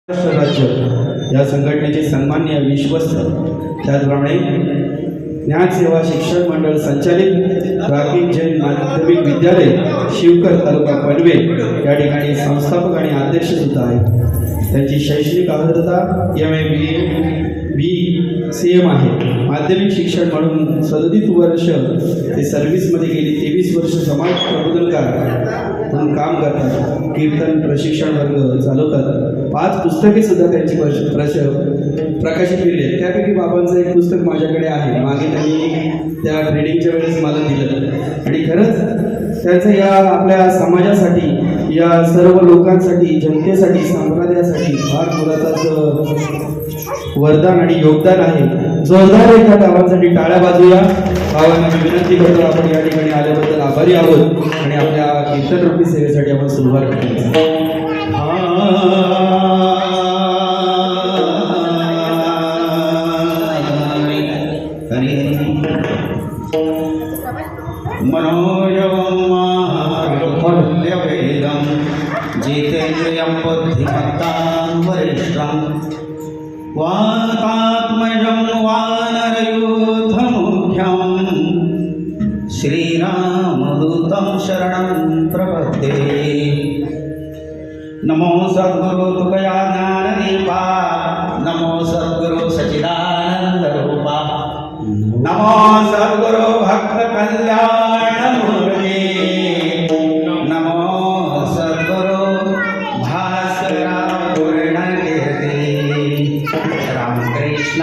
महाराष्ट्र राज्य या संघटनेचे सन्माननीय विश्वस्त त्याचप्रमाणे ज्ञान सेवा शिक्षण मंडळ संचालित प्राथमिक जैन माध्यमिक विद्यालय शिवकर तालुका पनवेल या ठिकाणी संस्थापक आणि अध्यक्ष सुद्धा आहेत। त्यांची शैक्षणिक अर्हता BCM आहे। माध्यमिक शिक्षण म्हणून 37 वर्ष ते सर्व्हिसमध्ये गेली, 23 वर्ष समाज प्रबोधनकार म्हणून काम करतात, कीर्तन प्रशिक्षण वर्ग चालवतात। 5 पुस्तके सुद्धा त्यांची प्रकाशित केली आहेत। त्यापैकी बाबांचं एक पुस्तक माझ्याकडे आहे, मागे त्यांनी त्या ट्रेनिंगच्या वेळेस मला दिलं आणि खरंच त्यांचं या आपल्या समाजासाठी, या सर्व लोकांसाठी, जनतेसाठी, संप्रदायासाठी फार मोलाचं वरदान आणि योगदान आहे। जोरदार एका गावांसाठी टाळ्या वाजूया। भावांना मी विनंती करतो, आपण या ठिकाणी आल्याबद्दल आभारी आहोत आणि आपल्या कीर्तन रूपी सेवेसाठी आपण सुरुवात करूया। मनोयवेदं जितेन्द्रियं बुद्धिमत्तां वरिष्ठं वातात्मजं वानरयूथमुख्यं श्रीरामदूतं शरणं प्रपद्ये। नमो सद्गुरु तुकया ज्ञानदीपा, नमो सद्गुरु सच्चिदानन्दरूपा, नमो सद्गुरु भक्त कल्याणमूर्ते, नमो सद्गुरु भास्करा पूर्णकीर्ति। रामकृष्ण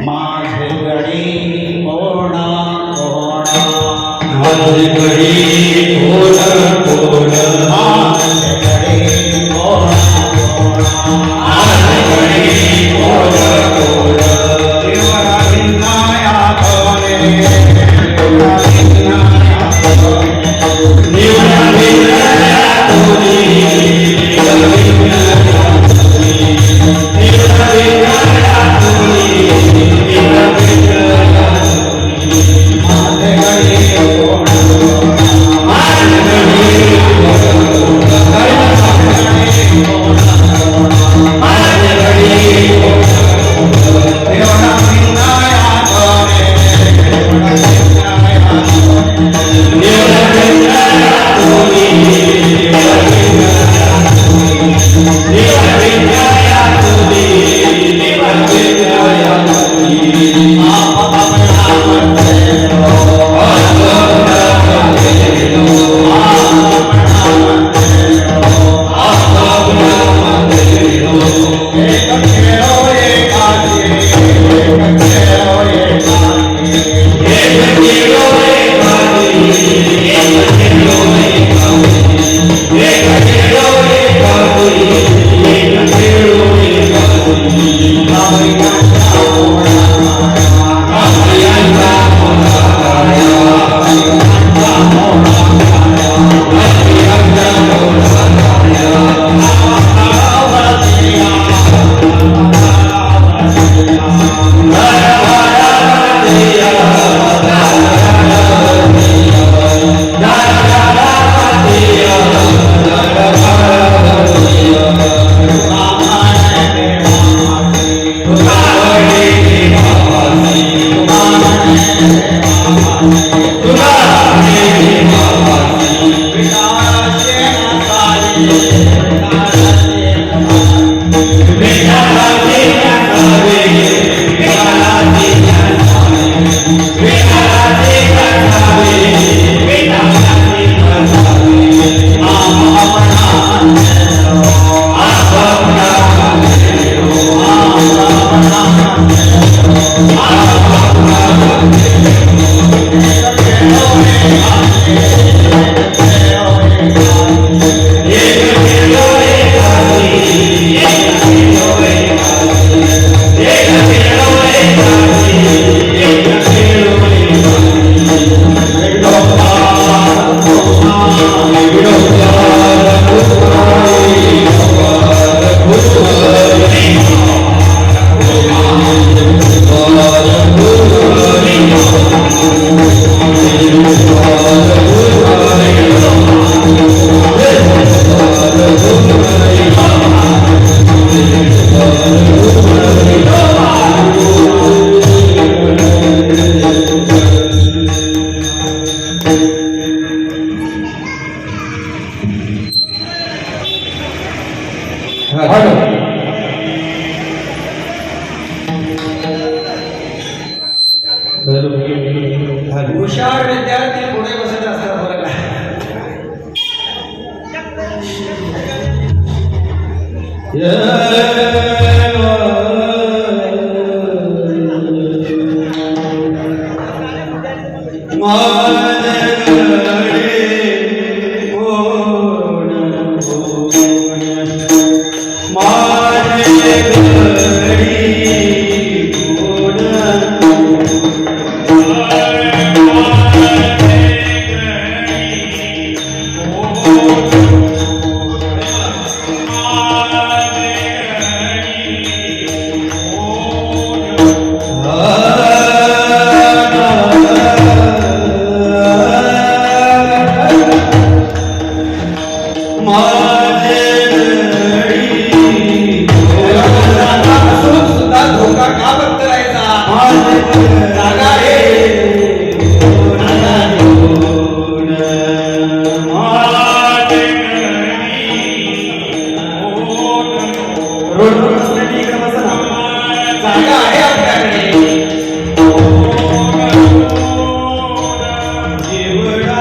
माझे गडी कोणा कोणा माझे गडी कोण कोण माझे गडी कोणा कोणा माझे गडी कोण कोण देवरा विनाया कोणे देवरा विनाया कोणे निवडा विनाया कोणी निवडा विनाया कोणी निवडा विनाया कोणी निवडा विनाया माझे गडी कोणा माझे गडी माझे गडी देवरा विनाया कोणे देवरा विनाया कोणे निवडा विनाया कोणी निवडा विनाया निवडा विनाया कोणी निवडा विनाया कोणी हुशार विद्यार्थी पुढे बसत असतात बरं का सुद्धा धोका का बघतायचा जागा रोड बसण्याची इकडे बसा ना जागा आहे आपल्याकडे एवढा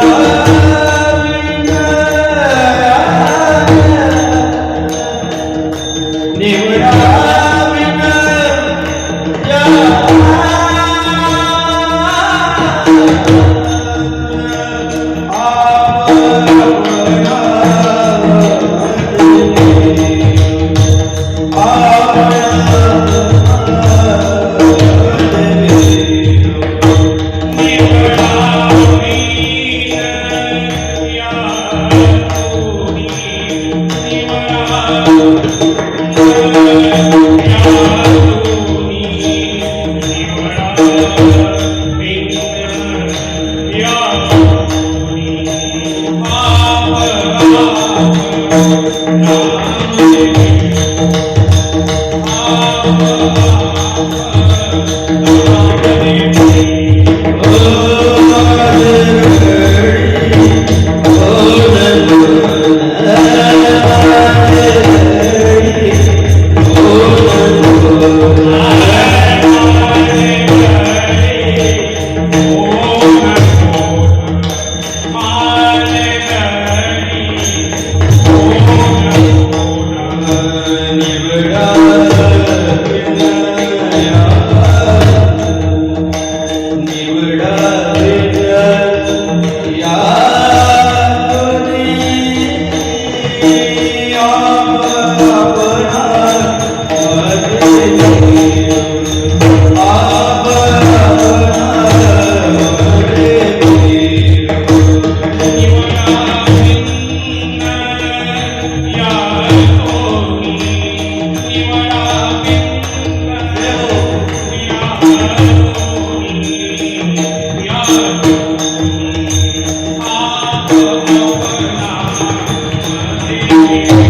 रा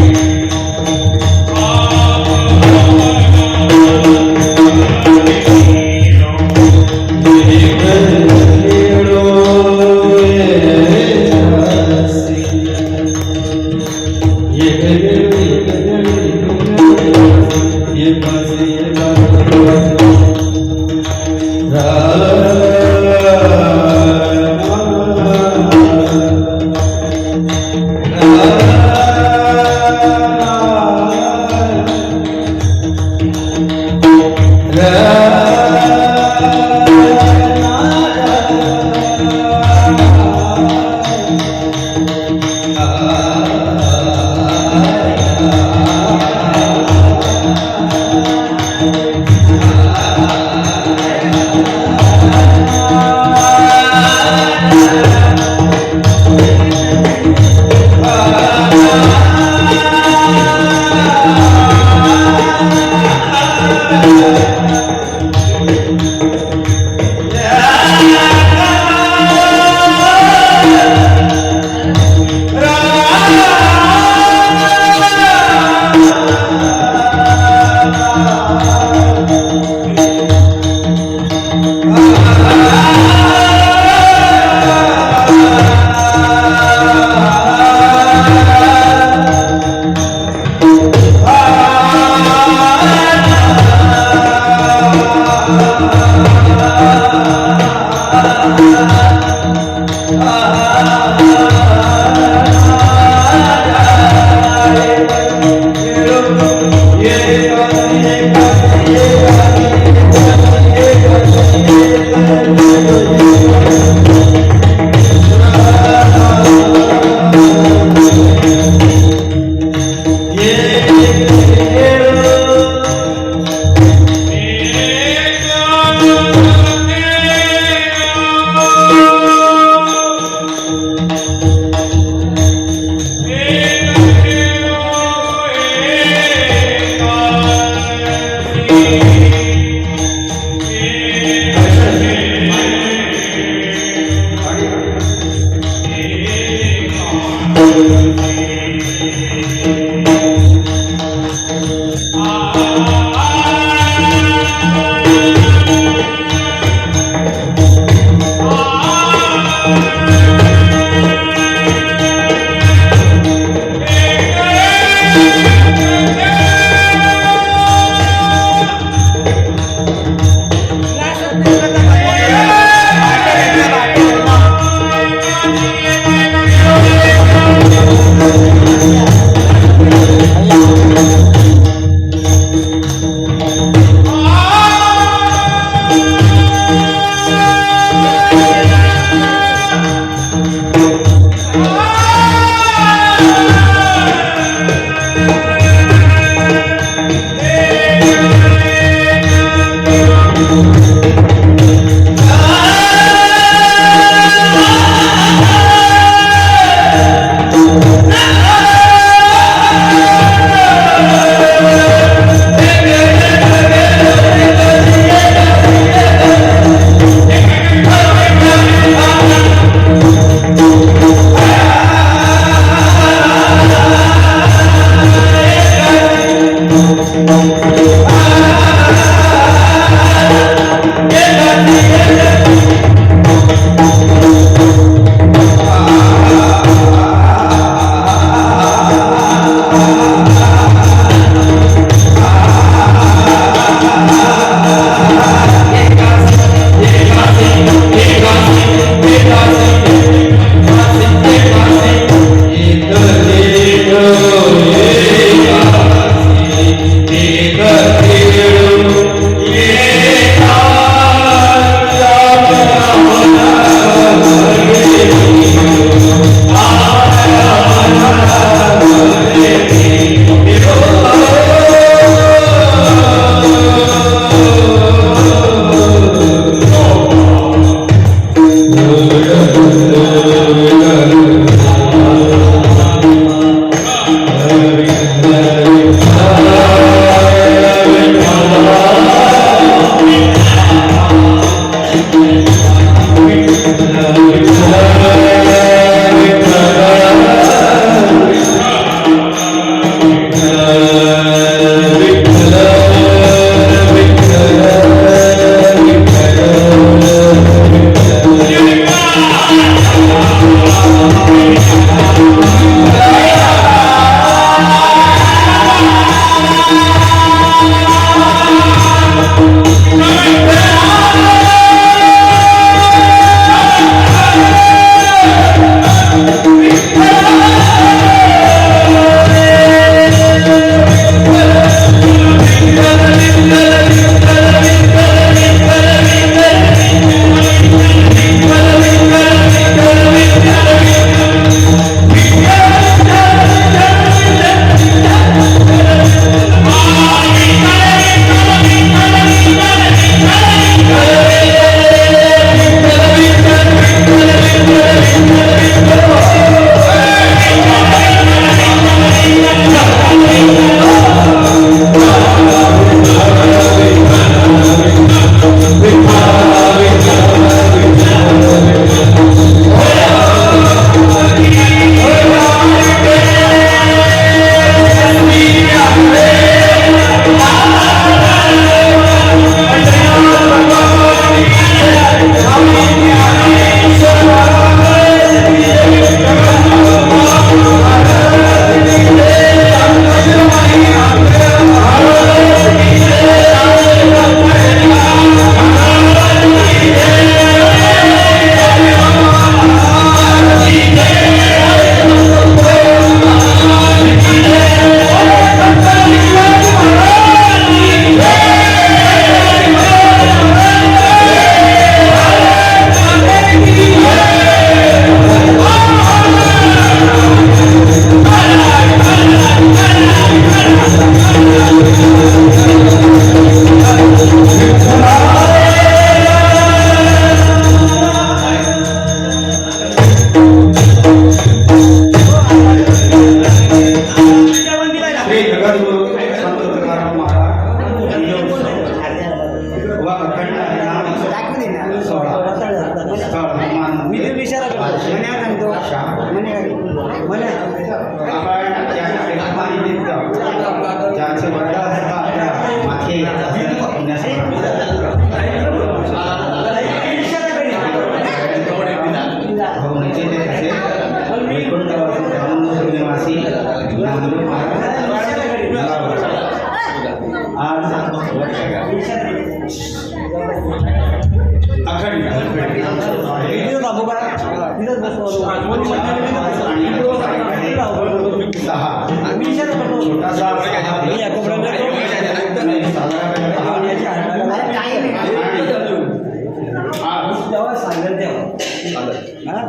छोटासा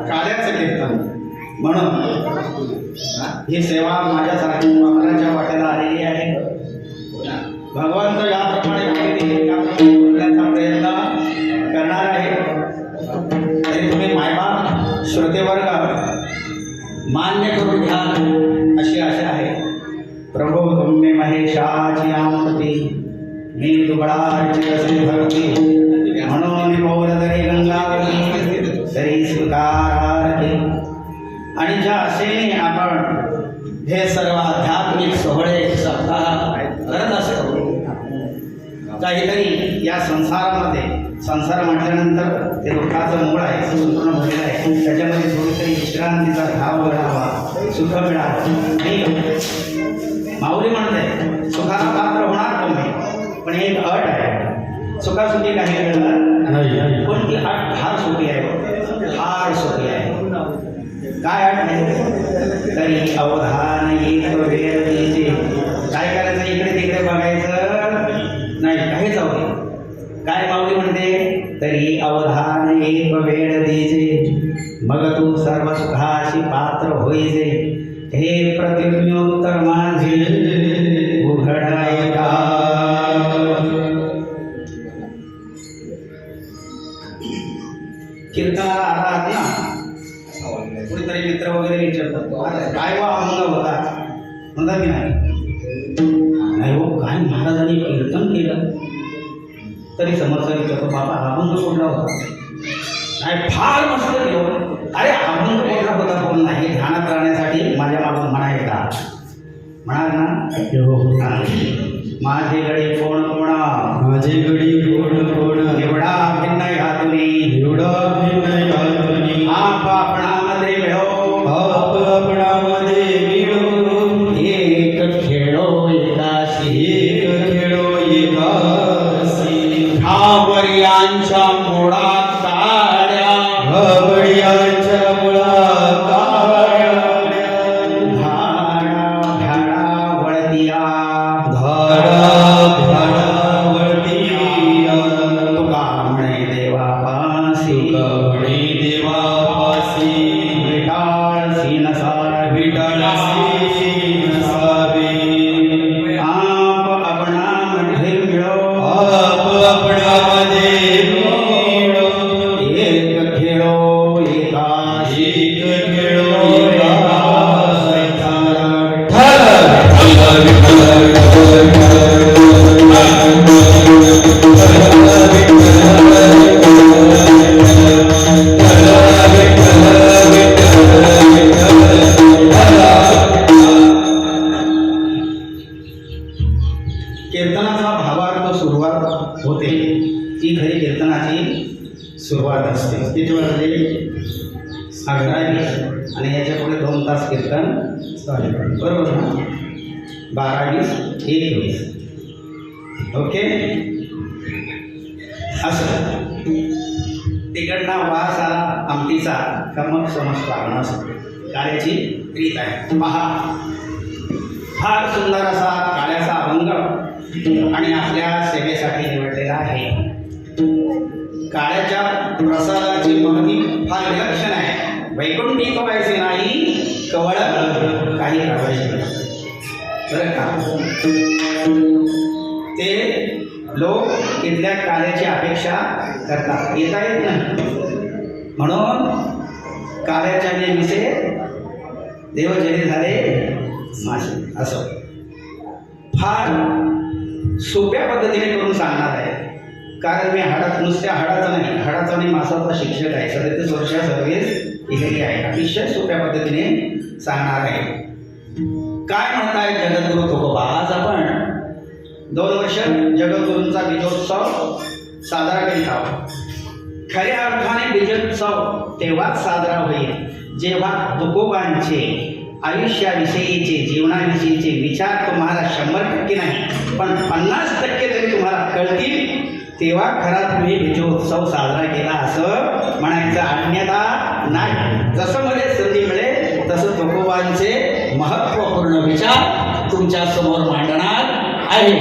काल्याचं कीर्तन म्हणून ही सेवा माझ्यासाठी मनाच्या वाट्याला आलेली आहे. भगवंत याप्रमाणे बोलण्याचा प्रयत्न करणार आहे. तरी तुम्ही मायबाप श्रोतेवर्ग मान्य करून घ्या अशी आशा आहे. प्रभो तुम्ही महेशाची आमती मी दुबळाची असे भक्ती म्हणून बोल तरी गंगावती तरी स्वीकारार्थी. आणि ज्या आशेने आपण हे सर्व आध्यात्मिक सोहळे सप्ताह करत असतो, काहीतरी या संसार म्हटल्यानंतर ते दुःखाचं मूळ आहे, संपूर्ण भरलेलं आहे. त्याच्यामध्ये थोडीतरी विश्रांतीचा भाव मिळावा, सुख मिळावं. माऊली म्हणते सुखाला पात्र होणार तुम्ही, पण एक अट आहे. सुखासुखी काही मिळणार नाही, पण ती अट फार सोपी आहे, फार सोपी आहे. काय अट आहे? तरी अवधान एक वेळ द्यायचे. काय करायचं? इकडे तिकडे बघायचं नाही, काही जाऊ दे. काय माऊली म्हणते? तरी अवधान एक वेळ द्यायचे, मग तू सर्व सुखाशी पात्र होईजे. हे प्रतिज्ञोत्तर माझे उघडाय का. कीर्तनाला आहात ना, कुणीतरी मित्र वगैरे विचारतात काय वा अभंग होता, म्हणतात की नाही हो काय महाराजांनी कीर्तन केलं. तरी समर्थ विचारतो बाबा अभंग कुठला होता? नाही फार मस्त केलं. अरे अभंग कुठला होता कोण नाही, ध्यानात राहण्यासाठी माझ्या मागून म्हणायचा म्हणाल ना. माझे गडी कोण कोणा, माझे गडी कोण कोण, एवढा भिन्न यातुनी, एवढा भिन्न यातुनी. आप आपणामध्ये मिळो, आप आपणामध्ये मिळो. एक खेळो एकाशी, एक खेळो एकासी. घाबर्यांच्या मुळात काळ्या, घाबर्यांच्या मुळात काळ्या. धाडा धाडा वळतिया, धाडा धाडा वळतिया. तुका म्हणे देवापासी, म्हणे देवापासी. विटाळसी नसावी, विटाळसी नसावे. आप आपणामध्ये मिळो, आप आपणामध्ये मिळो. एक खेळो एकाशी. एक खेळो एकासी. कीर्तनाचा भावार्थ सुरुवात होते, ती खरी कीर्तनाची सुरुवात असते. किती वाजले? 11:20 आणि याच्या पुढे 2 तास कीर्तन चालेल, बरोबर ना? 12:20 21. ओके. असं तिकडना वास आला आमटीचा का मग समज लागणार असं काळ्याची रीत आहे. पहा फार सुंदर असा काळ्याचा अभंग आणि आपल्या सेवेसाठी निवडलेला आहे. काळ्याच्या प्रसादाची महती फार विलक्षण आहे. वैकुंठी कवायचे नाही, कवळ काही राहायचे बरं का. ते लोक इथल्या काळ्याची अपेक्षा करतात, येता येत नाही. म्हणून काळ्याच्या नेहमीचे देवजरी झाले मासे. असं फार सोप्या पद्धतीने करून सांगणार आहे, कारण मी नुसत्या हाडाचा नाही, हाडाचा आणि मासाचा शिक्षक आहे. 37 वर्ष सर्व्हिस केलेली आहे. अतिशय सोप्या पद्धतीने सांगणार आहे. काय म्हणताय जगद्गुरु तुकोबा? आज आपण 2 वर्ष जगद्गुरूंचा बीजोत्सव साजरा करीत आहोत. खऱ्या अर्थाने बीजोत्सव तेव्हाच साजरा होईल जेव्हा तुकोबांचे आयुष्याविषयीचे, जीवनाविषयीचे विचार तुम्हाला 100% नाही पण 50% तरी तुम्हाला कळतील तेव्हा खरा तुम्ही विजयोत्सव साजरा केला असं म्हणायचं, अन्यथा नाही. जसं मध्ये संधी मिळेल तसं तुकोबांचे महत्त्वपूर्ण विचार तुमच्या समोर मांडणार आहे.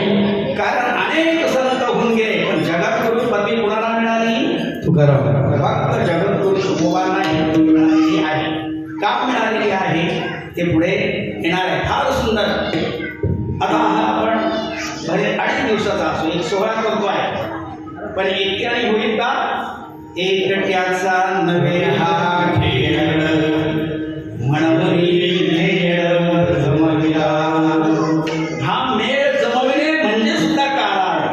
कारण अनेक संत होऊन गेले, पण जगद्गुरु पदवी कुणाला मिळाली? तुकाराम. फक्त जगद्गुरु तुकोबांना ही पदवी मिळालेली आहे. का मिळालेली आहे ते पुढे येणार आहे. फार सुंदर. आता हा आपण भले 2.5 दिवसाचा असो, एक सोहळा करतो आहे, पण एकट्याने होईल का? एकट्याचा नव्हे हा खेळ, म्हणवरी मेळ जमविला. हा मेळ जमविणे म्हणजे सुद्धा काळा आहे.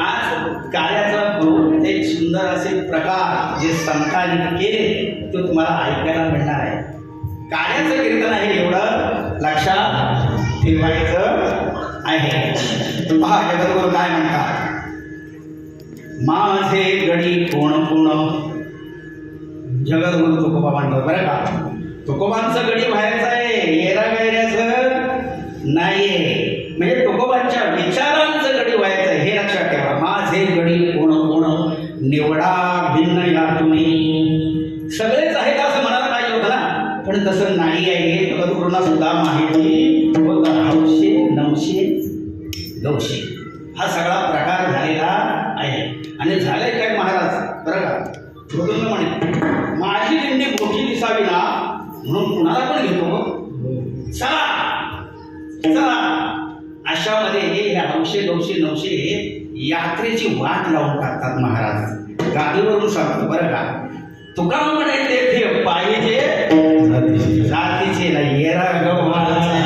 आज काळ्याचा बहुतेक सुंदर असे प्रकार जे संतांनी केले ते तुम्हाला ऐकायला मिळणार आहे. काळ्याचं कीर्तन आहे एवढं लक्षात ठेवायचं आहे. पहा जगद्गुरु काय म्हणतात, माझे गडी कोण कोण. जगद्गुरु तुकोबा म्हणतात बरं का. तुकोबांचं गडी व्हायचं आहे, येरा गैऱ्याचं नाहीये. म्हणजे तुकोबांच्या विचारांचं गडी व्हायचं आहे, हे लक्षात ठेवा. माझे गडी कोण कोण निवडा भिन्न या तुम्ही. सगळेच आहेत असं म्हणायला पाहिजे होतं ना, पण तसं नाही आहे. हे जगद्गुरूंना सुद्धा माहिती होतं. 900 900 हा सगळा प्रकार झालेला आहे. आणि झालंय काय महाराज बरं का. मृदुंग म्हणे, माझी दिंडी मोठी दिसावी ना म्हणून कुणाला पण घेतो, चला चला. अशामध्ये हे 900 यात्रेची वाट लावून टाकतात महाराज. गादीवरून सांगतो बरं का. तुकाराम म्हणे ते पाहिजे जातीचे ना येरा गव्हाचे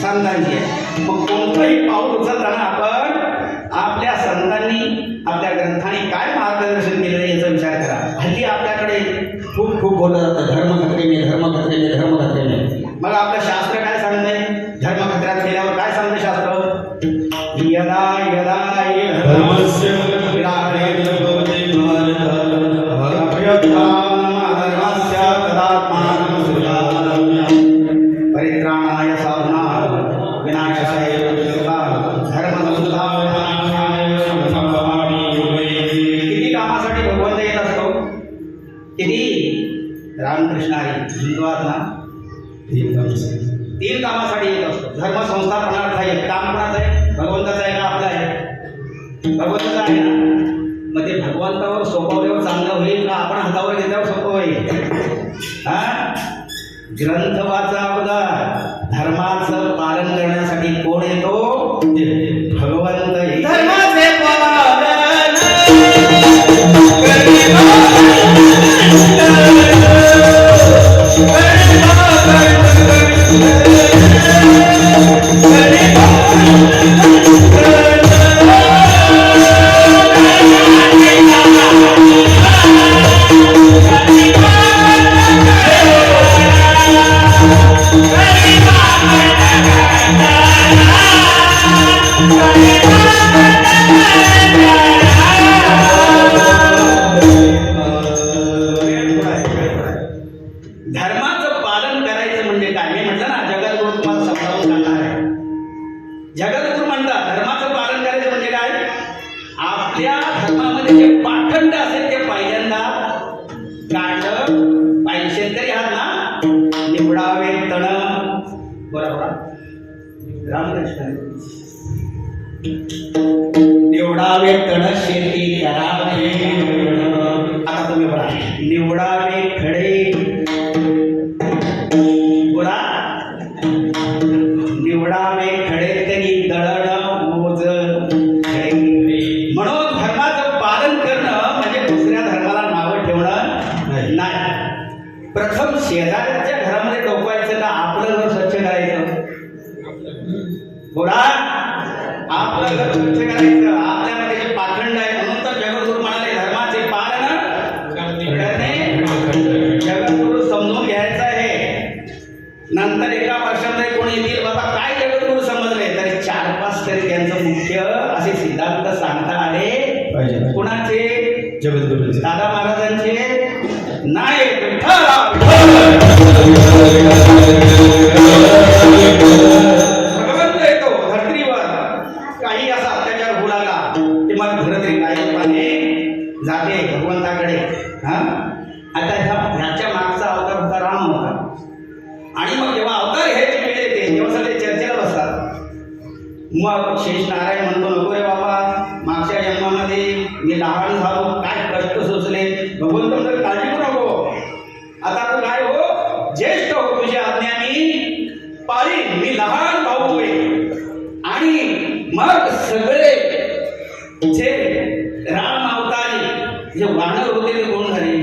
संतांची आहे. मग कोणतंही पाऊल उचलताना आपण आपल्या संतांनी आपल्या ग्रंथाने काय मार्गदर्शन केलं याचा विचार करा. हल्ली आपल्याकडे खूप खूप बोललं जातं धर्म खत्रे में, धर्म खत्रे में, धर्म खत्रे में. मग आपलं शास्त्र काय सांगतंय? धर्म खत्र्यात गेल्यावर काय सांगतं शास्त्र? यदा यदा धर्मस्य परित्राणाय साधनाय विनाशाय किती कामासाठी भगवंत येत असतो? किती? रामकृष्ण हरी हिंदुआत ना 3 कामासाठी येत असतो. धर्म संस्थापनार्थ एक काम कोणाचं आहे? भगवंताचं आहे का आपलं आहे? भगवंताचं आहे ना. मग ते भगवंतावर सोपवल्यावर चांगलं होईल का आपण हातावर घेतल्यावर सोपं होईल? हा, ग्रंथ वाचा अगोदर. धर्माचं पालन करण्यासाठी कोण येतो? भगवंत येतो. धर्माचे पालन आपल्या धर्मामध्ये जे पाखंड असेल ते पहिल्यांदा काढलं पाहिजे. शेतकरी आहात ना, निवडावे तण, बरोबर रामकृष्ण, निवडावे तण शेती करावे. आता तुम्ही बोला, निवडावे खडे, बोला, निवडावे खडे तरी दळण मोज खडे. म्हणून धर्माचं पालन करणं म्हणजे दुसऱ्या धर्माला नावं ठेवणं नाही. प्रथम शेजाऱ्याच्या घरामध्ये डोकवायचं का आपलं घर स्वच्छ करायचं? बोला, आपलं घर स्वच्छ करायचं. आपल्यामध्ये जे पाखंड आहे म्हणून तर जगद्गुरु म्हणाले धर्माचे पालन करणे. जगद्गुरु समजून घ्यायचं आहे. नंतर एका वर्षामध्ये कोणी येतील, बाबा काय जगद्गुरु समजले, तरी 4-5 तरी त्यांचं मुख्य असे सिद्धांत सांगता आले पाहिजे. कुणाचे? जगद्गुरू दादा महाराजांचे नाही. भगवंत येतो धर्तीवर, काही असा अत्याचार होऊ लागला की मग धरती कायमपणे जाते भगवंताकडे. हा, आता ह्याच्या मागचा अवतार होता राम होता. आणि मग जेव्हा अवतार घ्यायची वेळ येते तेव्हा सगळे चर्चेला बसतात. मग शेष नारायण म्हणतो, नको रे बाबा, मागच्या जन्मामध्ये मी लहान झालो, काय कष्ट सोसले. भगवंत म्हणतो, काळजी करू नको, आता तू काय हो, ज्येष्ठ हो, तुझी आज्ञा मी पाळीन, मी लहान भाऊ होईल. आणि मग सगळे जे राम अवतारी जे वानर होते ते कोण झाले?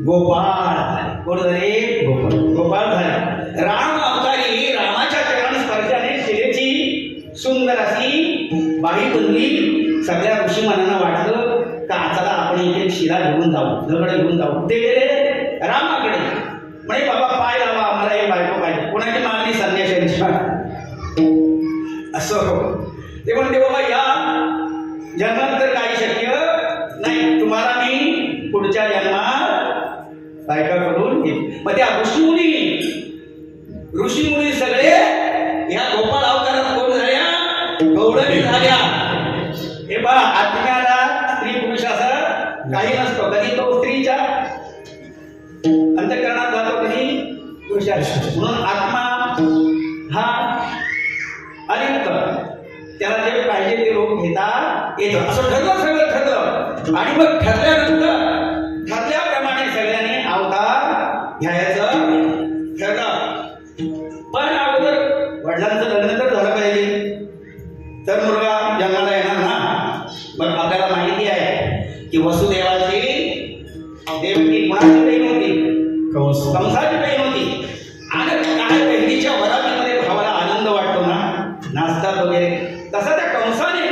गोपाळ झाले. कोण झाले? गोपाळ झाले. राम अवतारी रामाच्या चरण स्पर्शाने शिलेची सुंदर अशी बाई बनली. सगळ्या ऋषीमानांना वाटलं का चला आपण एक शिला घेऊन जाऊ, दगड घेऊन जाऊ. ते गेले रामाकडे, म्हणे बाबा पाय लावा, मला एक बायको पाहिजे. कोणाची मागणी? संन्याशांची. असं ते म्हणते, बाबा या जन्मात तर काही शक्य नाही, तुम्हाला मी पुढच्या जन्मात बायका करून घेईन. मग त्या ऋषीमुनी सगळे या गोपाळ अवतारात कोण झाल्या? गौडणी झाल्या. हे बा, आत्म्याला स्त्री पुरुष असं काही नसतो. कधी तो स्त्रीच्या अंतःकरणात जातो, कधी पुरुषाच्या. म्हणून आत्मा हा अलिप्त, त्याला जे पाहिजे ते लोक घेता येतं. असं ठरलं, सगळं ठरलं. आणि मग ठरल्याप्रमाणे सगळ्यांनी अवतार घ्यायचं ठरलं. पण अगोदर वडिलांचं लग्न तर झालं पाहिजे, तर मुलगा जन्माला येणार ना. मग आपल्याला माहिती आहे की वसुदेवाची देवकी कोणाची बहीण होती? कंसाची बहीण होती. आणि काय बहिणीच्या वरातीमध्ये भावाला आनंद वाटतो ना, नाचतात वगैरे. तसा त्या कंसाने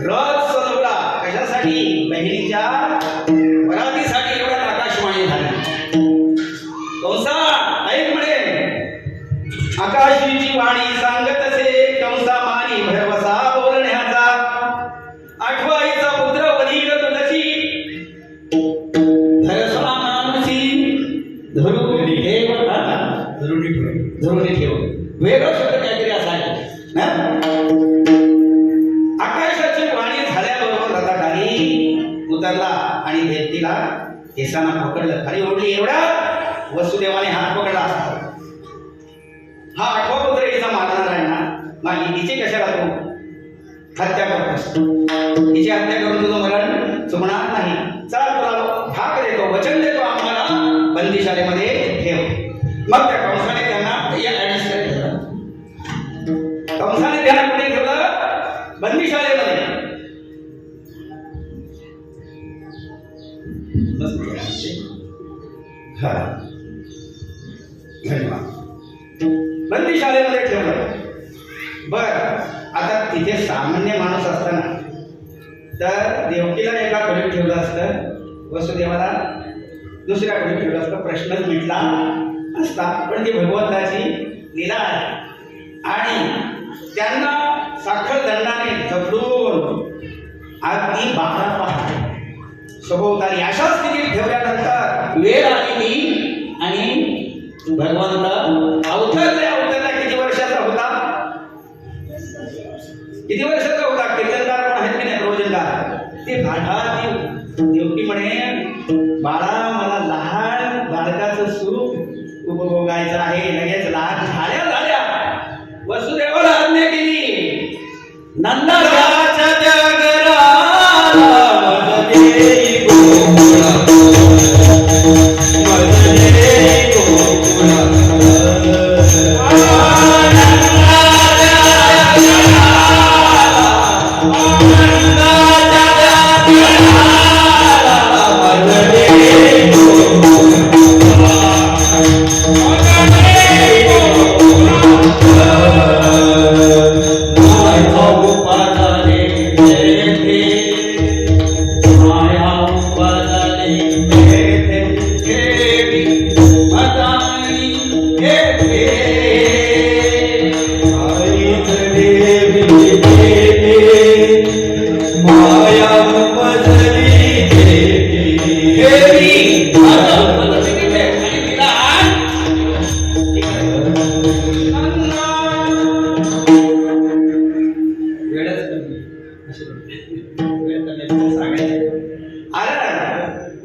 रथ सजवला. कशासाठी? बहिणीच्या वरातीसाठी. एवढ्यात आकाशवाणी झाली. कंसा ऐक म्हणे, आकाशीची वाणी सांगत असे, कंसा मानी भरवसा बोलण्याचा. आठवाईचा पुत्र वधीर तुलसी, धरसला मानुसी धरुणी ठेव. धरुणी ठेव, वेगळं शब्द काहीतरी असायचं ना. आकाशाची वाणी झाल्याबरोबर रथाखाली उतरला आणि देवतीला केसांना पकडलं, खाली ओढली. एवढा वसुदेवाने हात पकडला. हा 8वा पुत्र हिचा मारणार आहे ना, मग हिची कशाला तू हत्या करतोस? हिची हत्या करून तुझं मरण चुकणार नाही. चल तुला भाग देतो, वचन देतो, आम्हाला बंदिशालेमध्ये ठेव. मग त्या कंसाने त्यांना कंसाने त्यांना कुठे ठेवलं? बंदिशालेमध्ये. बंदिशालेमध्ये ठेवलं. बर, आता तिथे सामान्य माणूस असताना तर देवकीला एका खोलीत ठेवलं असतं, वसुदेवाला दुसऱ्या खोलीत ठेवलं असतं, प्रश्नच मिटला असता. पण ती भगवंताची लीला आहे. आणि त्यांना साखर दंडाने जपडून अगदी 12 पहाटे सभोवताली अशा स्थितीत ठेवल्यानंतर वेळ आली ती आणि भगवंत अवतरल्या. किती वर्षाचा होता? किती वर्षाचा होता? कीर्तनकार पण आहेत की नाही? रोज अलंकार ते भाडा देवकी म्हणे बाळा मला लहान बालकाचं सुख उपभोगायचं आहे. लगेच लहान झाल्या वसुदेवाला आज्ञा केली. नंदाच्या जगराला मदने गोकुळा मदने गोकुळा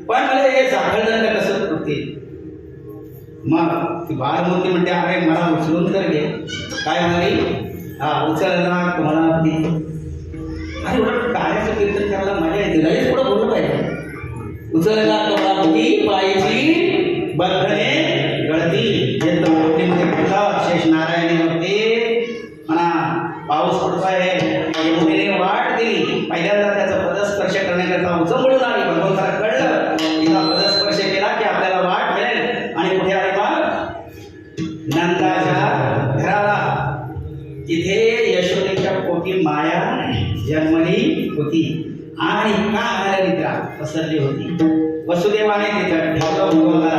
पण मला हे जागरण कसं करते. मग ती बाळमूर्ती म्हणते अरे मला उचलून तर घे. काय म्हणाली? हा उचलला तुम्हाला ती. अरे उलट कार्याचं कीर्तन करायला मजा येते. लगेच पुढं बोललं पाहिजे. उचलला तुम्हाला ती पायची बंधने गळती. शेष नारायणी होते म्हणा पाऊस पडतोय यमुनेने वाट दिली. पहिल्यांदा त्याचा पदस्पर्श करण्याकरता उचंबळून आली. भगवंताला कळलं तिला पदस्पर्श केला की आपल्याला वाट मिळेल. आणि कुठे आले मग नंदाच्या घराला. तिथे यशोदेच्या पोटी माया जन्मली होती आणि का आल्या निद्रा पसरली होती. वसुदेवाने तिथं ठेवलं भगवंताला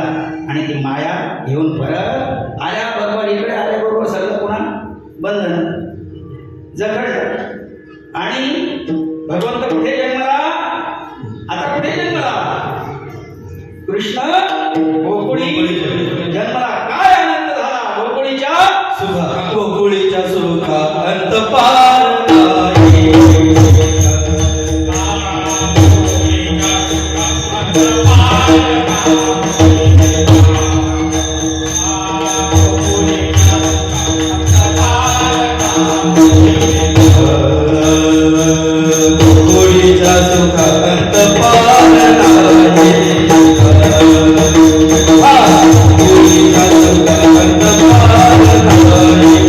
आणि ती माया घेऊन परत आल्याबरोबर इकडे आल्याबरोबर सगळं पुन्हा बंधन जखडलं. आणि भगवंत कुठे जन्मला? आता कुठे जन्मला? कृष्ण गोकुळी जन्मला. काय आनंद झाला गोकुळीच्या सुखा गोकुळीच्या सुखा अंत पार नाही. गोकुळीच्या सुखा अंत पार नाही. गोकुळीच्या सुखा अंत पार नाही.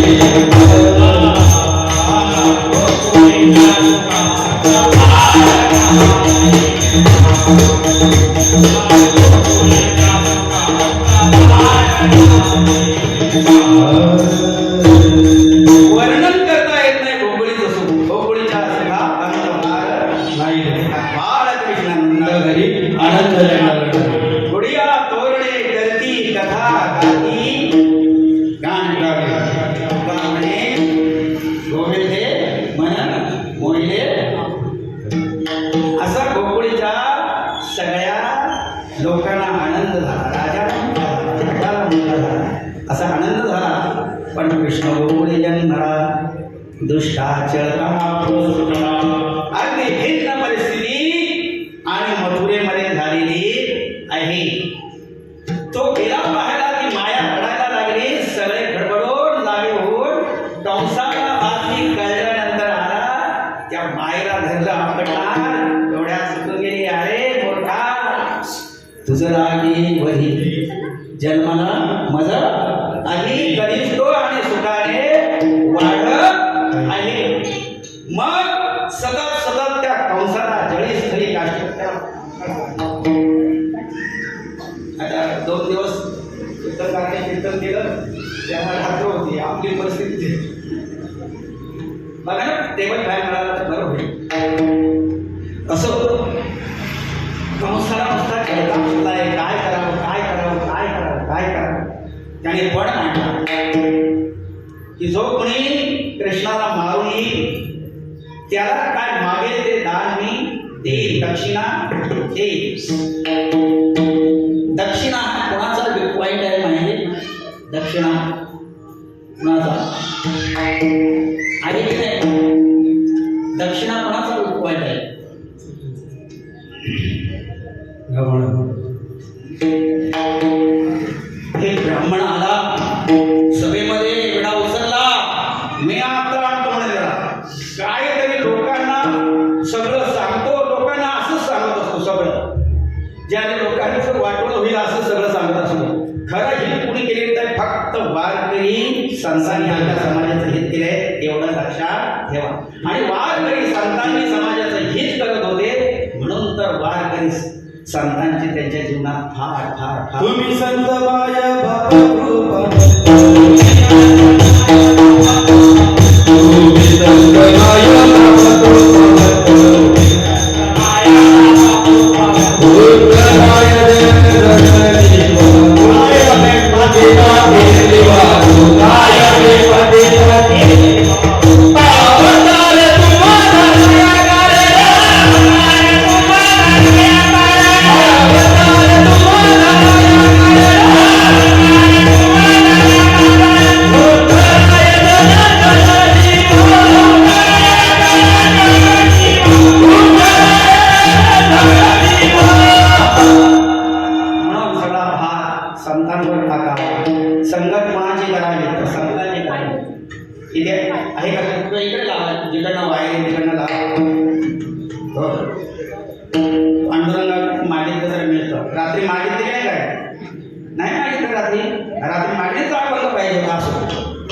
वर्णन करता येत नाही गोकुळीचं सुख. गोकुळीच्या सुखा अंत पार नाही. बाळकृष्णानंद घरी आनंद झाला. गुडिया तोरणे करती कथा गाती गाण गाणे गोविंदे मन मोहिले. असा गोकुळीच्या सगळ्या लोकांना आनंद झाला. राजाला असा आनंद झाला. पण कृष्ण गोकुळी जन्मला दुष्टाचरता अगदी भिन्न परिस्थिती आणि मथुरेमध्ये झालेली आहे. तो गेला पाहायला ती माया पडायला लागली. सगळे खडबडून जागे होऊन कंसाला बातमी कळल्यानंतर आला. त्या मायेला धरलं आपटणार. डोळ्या सुटून गेली. अरे मोठा तुझं लागे वही जन्माला मजा आधी कनिष्ठो आणि सुखाने वाढत आहे. मग सतत सतत त्या कंसाला जळीस्थळी काष्ट. आता 2 दिवस कीर्तनकाराने कीर्तन केलं. त्यांना रात्र होती. आपली परिस्थिती बघा ना. टेबल काय मिळाला तर बरं होईल. असं कंसाला नुसता खेळता सुटलाय. काय करावं काय करावं काय करावं काय करावं. त्याने पण मांडला की जो कोणी कृष्णाला मारून येईल त्याला काय मागेल ते दान मी देईल. दक्षिणा देईल. दक्षिणा कोणाचा पॉइंट आहे माहिती? दक्षिणा कोणाचा आहे की नाही? दक्षिणा कोणाचा पॉइंट आहे? हे ब्राह्मण आला सभेमध्ये विडा उचलला, मी आता आणतो म्हणे त्याला. काहीतरी लोकांना सगळं सांगतो, लोकांना असंच सांगत असतो सगळं, ज्याने लोकांचं वाटोळं होईल असं सगळं सांगत असतो. खरं हित कुणी केलेलं तर फक्त वारकरी संतांनी आपल्या समाजाचं हित केलंय एवढं लक्षात ठेवा. आणि वारकरी संतांनी समाजाचं हित करत होते म्हणून तर वारकरी संतांची त्यांच्या जीवनात फार फार फार तुम्ही संत माया बाबा कृपा तुम्ही संत माया बाबा संतांवर टाका. संगत कोणाची करावी तर संतांची करावी. इथे आहे का तुला इकडे लावा, जिकडनं वायर तिकडनं लावा. पांडुरंगा मागितलं तर मिळतं. रात्री मागितले नाही काय? नाही मागितलं रात्री. रात्री मागितलं आपण पाहिजे होता असं.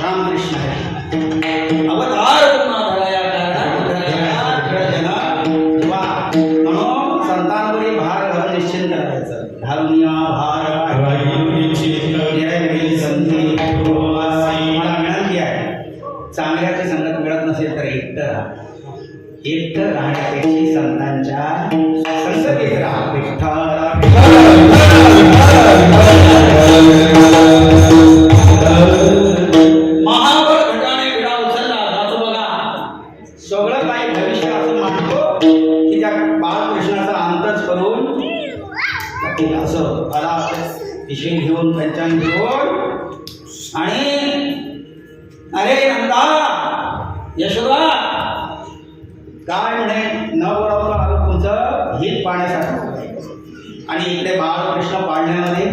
रामकृष्ण आहे अवतार म्हणून संतांवरील भार घालून निश्चिंत करायचं. घालून या भार मला विनंती आहे, चांगल्याची संगत मिळत नसेल तर एकटं राहा. एकटं राहण्यापेक्षा संतांच्या संगतीत राहा. महाबळ घटाने विडा उचलला जातो बघा. सगळं काही भविष्य असं मानतो की त्या बाळकृष्णाचा अंतच करून असं आला विषय घेऊन पंचांग घेऊन आणि अरे नंदा यशोदा काय म्हणे न बोलावता आलं तुमचं हित पाण्यासाठी. आणि इकडे बाळकृष्ण पाळण्यामध्ये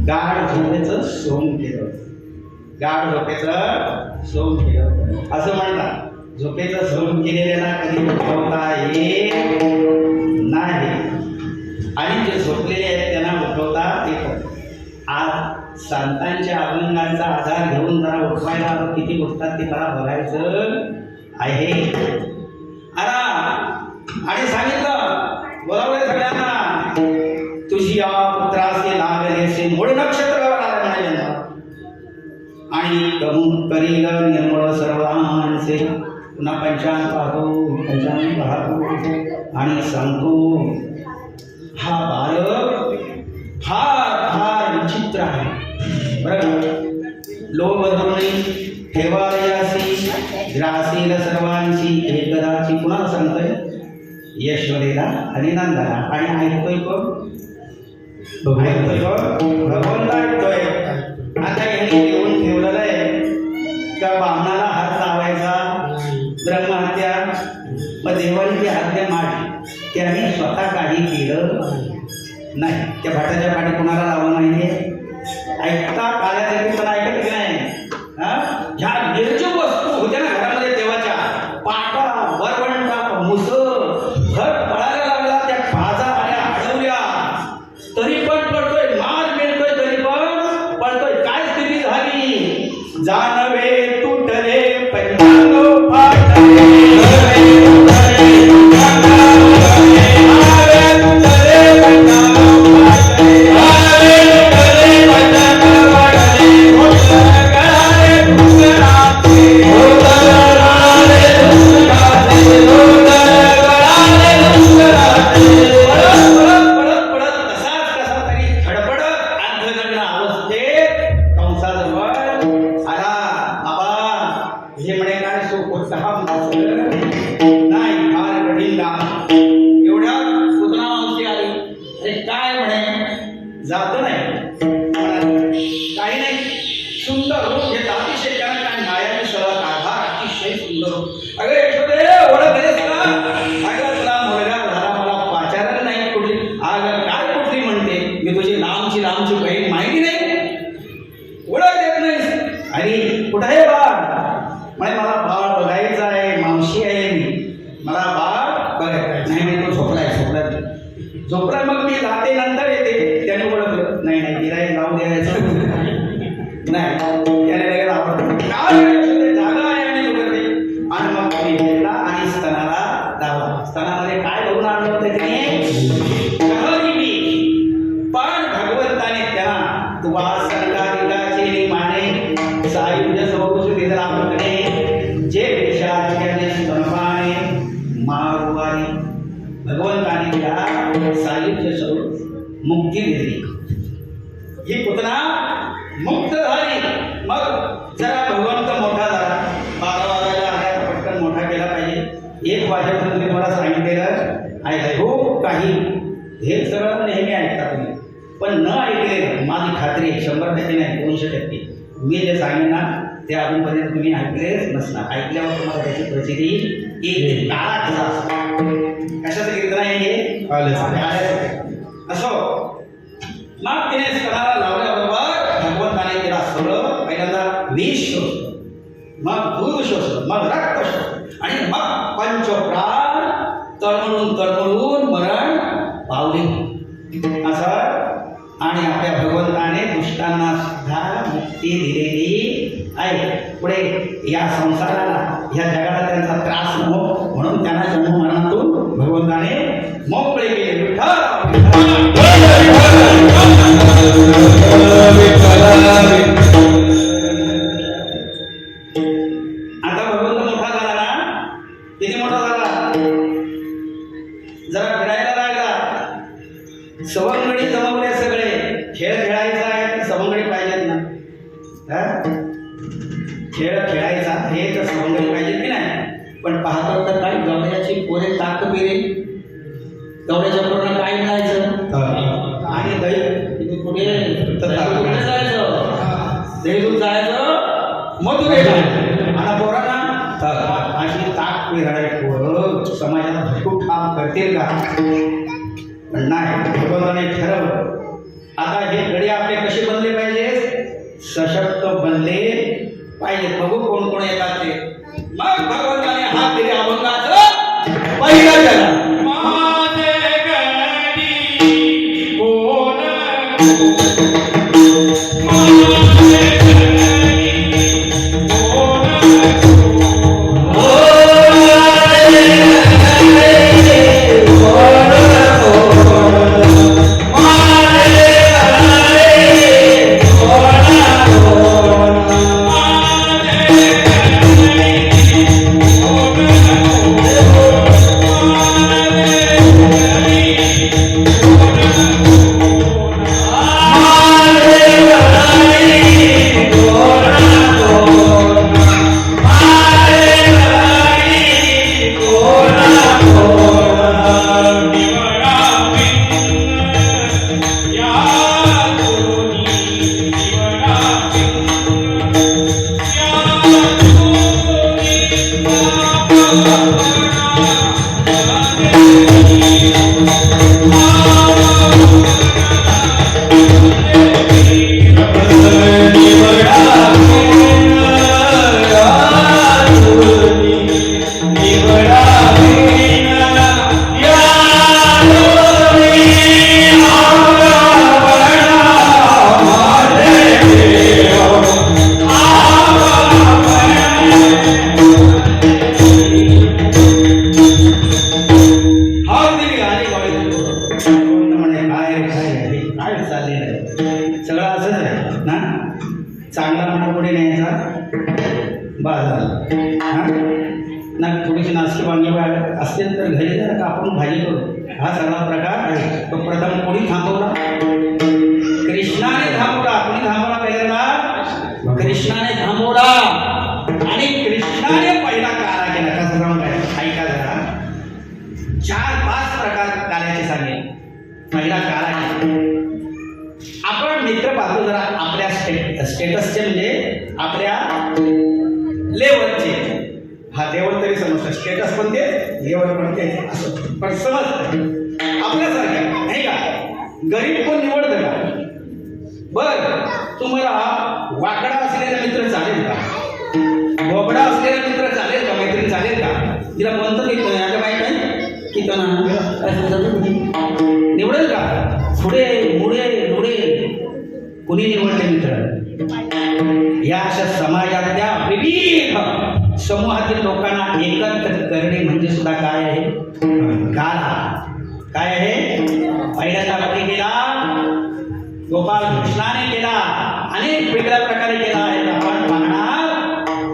गाढ झोपेचं सोंग केलं. गाढ झोपेचं सोंग केलं असं म्हणतात. झोपेचं सोंग केलेल्याला कधी उठवता येत नाही आणि जे झोपलेले आहेत त्यांना उठवता येतं. आज संतांच्या अभंगांचा आधार घेऊन जरा उठवायला किती उठतात ते मला बघायचं आहे. आणि सांगितलं बोलावलं सगळ्यांना, तुझी या पुत्रासे लागलेसे मूळ नक्षत्रावर आला म्हणाले आणि करील निर्मळ सर्वांचे. पुन्हा पंचांग पाहतो आणि सांगतो हा बालक फार फार विचित्र आहे बरं. लोक बदलून ठेवायसी ग्रासील सर्वांची एकदाची. कुणाला सांगतोय? यशोदेला आणि नंदाला. आणि ऐकतोय कोण? भगवंत ऐकतोय. आता यांनी घेऊन ठेवलेलं आहे का बामणाला हात लावायचा ब्रह्महत्या. मग देवांची हत्या मारली त्याने स्वतः काही केलं नाही. त्या भाटाच्या पाठी कुणाला लावलं माहितीये? ऐकता काल्यासाठी पण ऐकत की नाही? ह्या निर्जीव वस्तू होत्या ना घरामध्ये देवाच्या, पाटा वरवंटा मुसळ भट पळायला लागला. त्या पाजा आल्या अडवल्या तरी पण पडतोय. मार मिळतोय तरी पण पडतोय. काय स्थिती झाली? जानवे तुटले पंचांग फाटले. नाही तो झोपलाय मग मी जाते नंतर येते. त्याने ओळखलं नाही गिरायक लावून द्यायचं नाही, त्याने लगेच आवडतं जागा आहे आणि वगैरे. आणि मग मी घेतला आणि स्तनाला लावला. स्तनामध्ये काय बघून आणलं होतं पण भगवंताने त्यांना तुवा संगारिकाचे माने सायुज्य सौकुश दिला आपल्याकडे जे पेशाने स्तनपाने मारुवारी. भगवंताने तिला सायुज्य स्वरूप मुक्ती दिली. ही पुतना मुक्त झाली. मग जरा भगवंत मोठा झाला. 12 वाजायला आल्या पटकन मोठा केला पाहिजे. 1 वाजेपर्यंत मी मला सांगितलेलं आहे हो काही हे सगळं नेहमी ऐकता तुम्ही, पण न ऐकले माझी खात्री 100% नाही 200%. मी जे सांगेन ना ते अजूनपर्यंत तुम्ही ऐकलेच नसणार. ऐकल्यावर तुम्हाला त्याची प्रचिती येईल. कशाचं कीर्तन आहे हे असो. मग तिने स्तनाला लावल्याबरोबर भगवंताने तिला सगळं पहिल्यांदा विष शोषलं, मग दूध शोषलं, मग रक्त शोषलं आणि मग पंचप्राण तळमळून मरण पावली. असं आणि आपल्या भगवंताने दुष्टांना सुद्धा मुक्ती दिलेली आहे. पुढे या संसाराला या जगाला त्यांचा त्रास नको म्हणून त्यांना जन्ममरणातून भगवंताने मोकळे केले. आता भगवंत मोठा झाला ना, किती मोठा झाला, जरा फिरायला लागला. सवंगडी जमवले सगळे. खेळ खेळायचा आहे तर सवंगडी पाहिजेत ना. खेळ खेळायचा आहे तर सवंगडी पाहिजेत की नाही. पण पाहतो तर काय गवळ्याची पोरे ताक पिरे. गवळ्याच्या पोरांना काय मिळायचं आणि दही कुठे जायचं, दही दूध जायचं मधुरेला. आणि पोरांना अशी ताक पिराळे पोरं समाजात खूप काम करतील का. पण नाही, भगवंताने ठरवलं आता हे गडी आपले कसे बनले पाहिजे, सशक्त बनले पाहिजे. बघू कोण कोण येतात ते. मग भगवंताने हात दिले अभंगाचं पहिला केला. असतील तर घरी जरा कापून भाजी करू. हा सगळा प्रकार आहे. तो प्रथम कोणी थांबवला, कृष्णाने थांबवला. कोणी थांबवला पहिल्यांदा, कृष्णाने थांबवला. आणि कृष्णाने पहिला कारा केला. कसा जाऊन काय ऐका जरा. 4-5 प्रकार कार्याचे सांगेल. पहिला कारा आपण मित्र पाहतो जरा आपल्या स्टेटसचे म्हणजे आपल्या लेवलचे. हा लेवल तरी समजतं, स्टेटस पण ते लेवल पण ते असं पण समजतं आपल्यासारखं नाही का. गरीब कोण निवडतं का. बर तुम्हाला वाकडा असलेला मित्र चालेल का, बोबडा असलेला मित्र चालेल का, मैत्रीण चालेल का. तिला म्हणतं की माझ्या बाईक आहे की ना काय समजत नाही. निवडेल का? पुढे पुढे पुढे कुणी निवडले मित्र? या अशा समाजातल्या विविध समूहातील लोकांना एकत्र करणे म्हणजे सुद्धा काय आहे? गाला. काय आहे? पहिल्यांदा कोणी केला? गोपाल कृष्णाने केला. अनेक वेगळ्या प्रकारे केला आहे. आपण पाहणार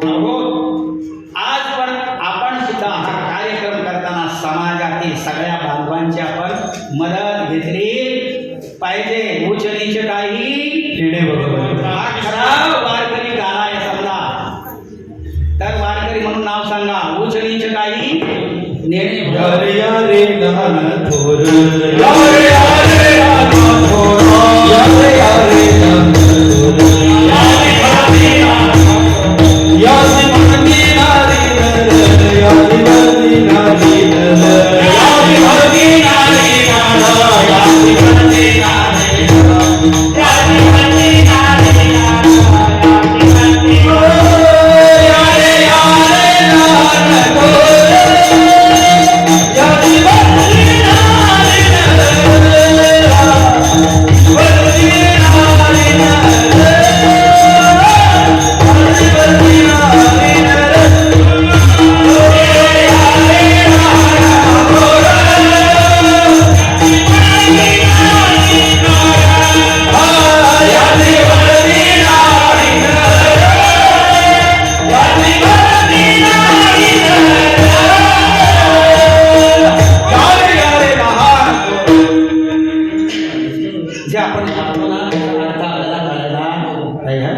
आहोत. आज पण आपण सुद्धा हा कार्यक्रम करताना समाजातील सगळ्या बांधवांची आपण मदत घेतली पाहिजे. उच्च नीच काही खेडे बरोबर. हा खरा वारकरी गाणा आहे समजा. तर वारकरी म्हणून नाव सांगा. उच्च नीच काही नेणे यारे यारे लहान थोर यारे यारे लहान थोर यारे यारे लहान थोर यासी म्हणती नारी नर यासी म्हणती नारी नर यासी म्हणती नारी नर यासी म्हणती नारी नर यासी म्हणती नारी नर यारे यारे लहान थोर यासी म्हणती नारी नर म्हणती नारी नर जे आपण म्हणतो ना त्याचा अर्थ आपल्याला कळायला पाहिजे.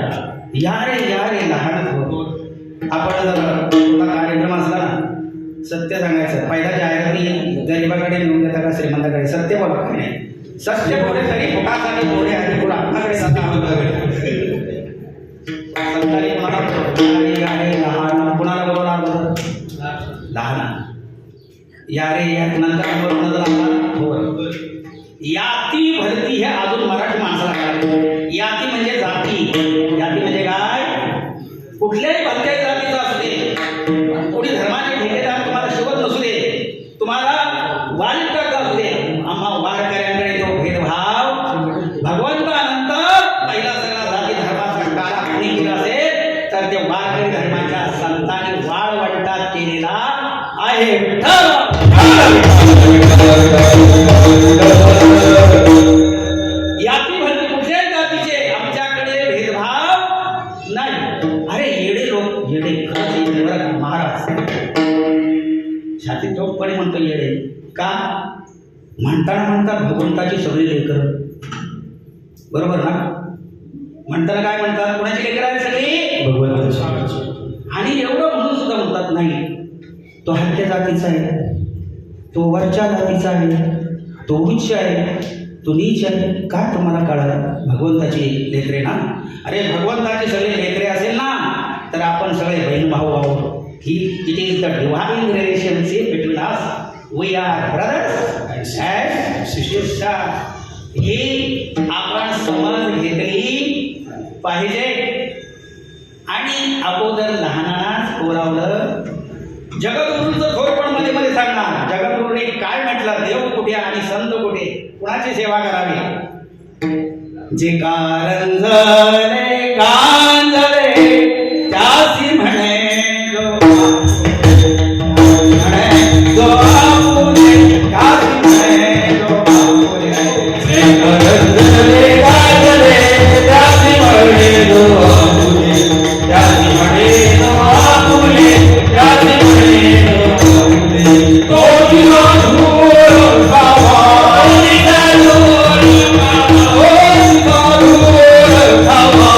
या रे लहान थोर. आपण जर कुठला कार्यक्रम असला ना सत्य सांगायचं. पहिला जाहिराती गरिबाकडे नेऊन देता का श्रीमंताकडे? सत्य बोला. काय नाही सत्य बोले तरी फुटासाठी बोले आणि पुढे आपल्याकडे सत्तारी कोणाला लहान कोणाला बोलवणार? लहान. या रे या नंतर थोर. याती भरती हे अजून मराठी माणसाला कळालं. याती म्हणजे जाती. जाती म्हणजे काय? कुठल्याही भलत्याही जातीचा असू दे, कोणी धर्माचे ठेकेदार तुम्हाला शिवत नसू दे, तुम्हाला वाईट करत असू दे, आम्हा वारकऱ्यांकडे तो भेदभाव भगवंतानंतर पहिला सगळा जाती धर्माचा काळा कोणी केला असेल तर ते वारकरी धर्माच्या संतांनी वाळवंटात केलेला आहे. याती भरती कुठल्याही जातीचे आमच्याकडे भेदभाव नाही. अरे येडे लोक येडे खरंच येडे बरं का महाराज. छाती चोखपणे म्हणतो येडे का? म्हणताना म्हणतात भगवंताची सगळी लेकरं. बरोबर ना? म्हणताना काय म्हणतात? कोणाची लेकरं आहेत सगळी? भगवंताची. आणि एवढं म्हणून सुद्धा म्हणतात नाही तो हलक्या जातीचा आहे, तो वरच्या जातीचा आहे, तो उच्च आहे, तो नीच आहे. का तुम्हाला कळालं? भगवंताची लेकरे ना. अरे भगवंताची सगळे लेकरे असेल ना तर आपण सगळे बहीण भाऊ आहोत. It is the divine relationship between us. We are brothers and sisters. ही आपण समज घेतली पाहिजे. आणि अगोदर लहानांनाच ओरवलं. जगद्गुरूंचं थोरपण मध्ये मध्ये सांगणार. जगद्गुरूने काय म्हटलं? देव कुठे आणि संत कुठे? कुणाची सेवा करावी? जे कारंजले गांजले त्यासी म्हणे जो आपुले त्यासी म्हणे जो आपुले. जे कारंजले गांजले त्यासी म्हणे जो आपुले त्यासी म्हणे जो आपुले त्यासी म्हणे जो आपुले. तो जिरो धूळ खावा धूळ खावा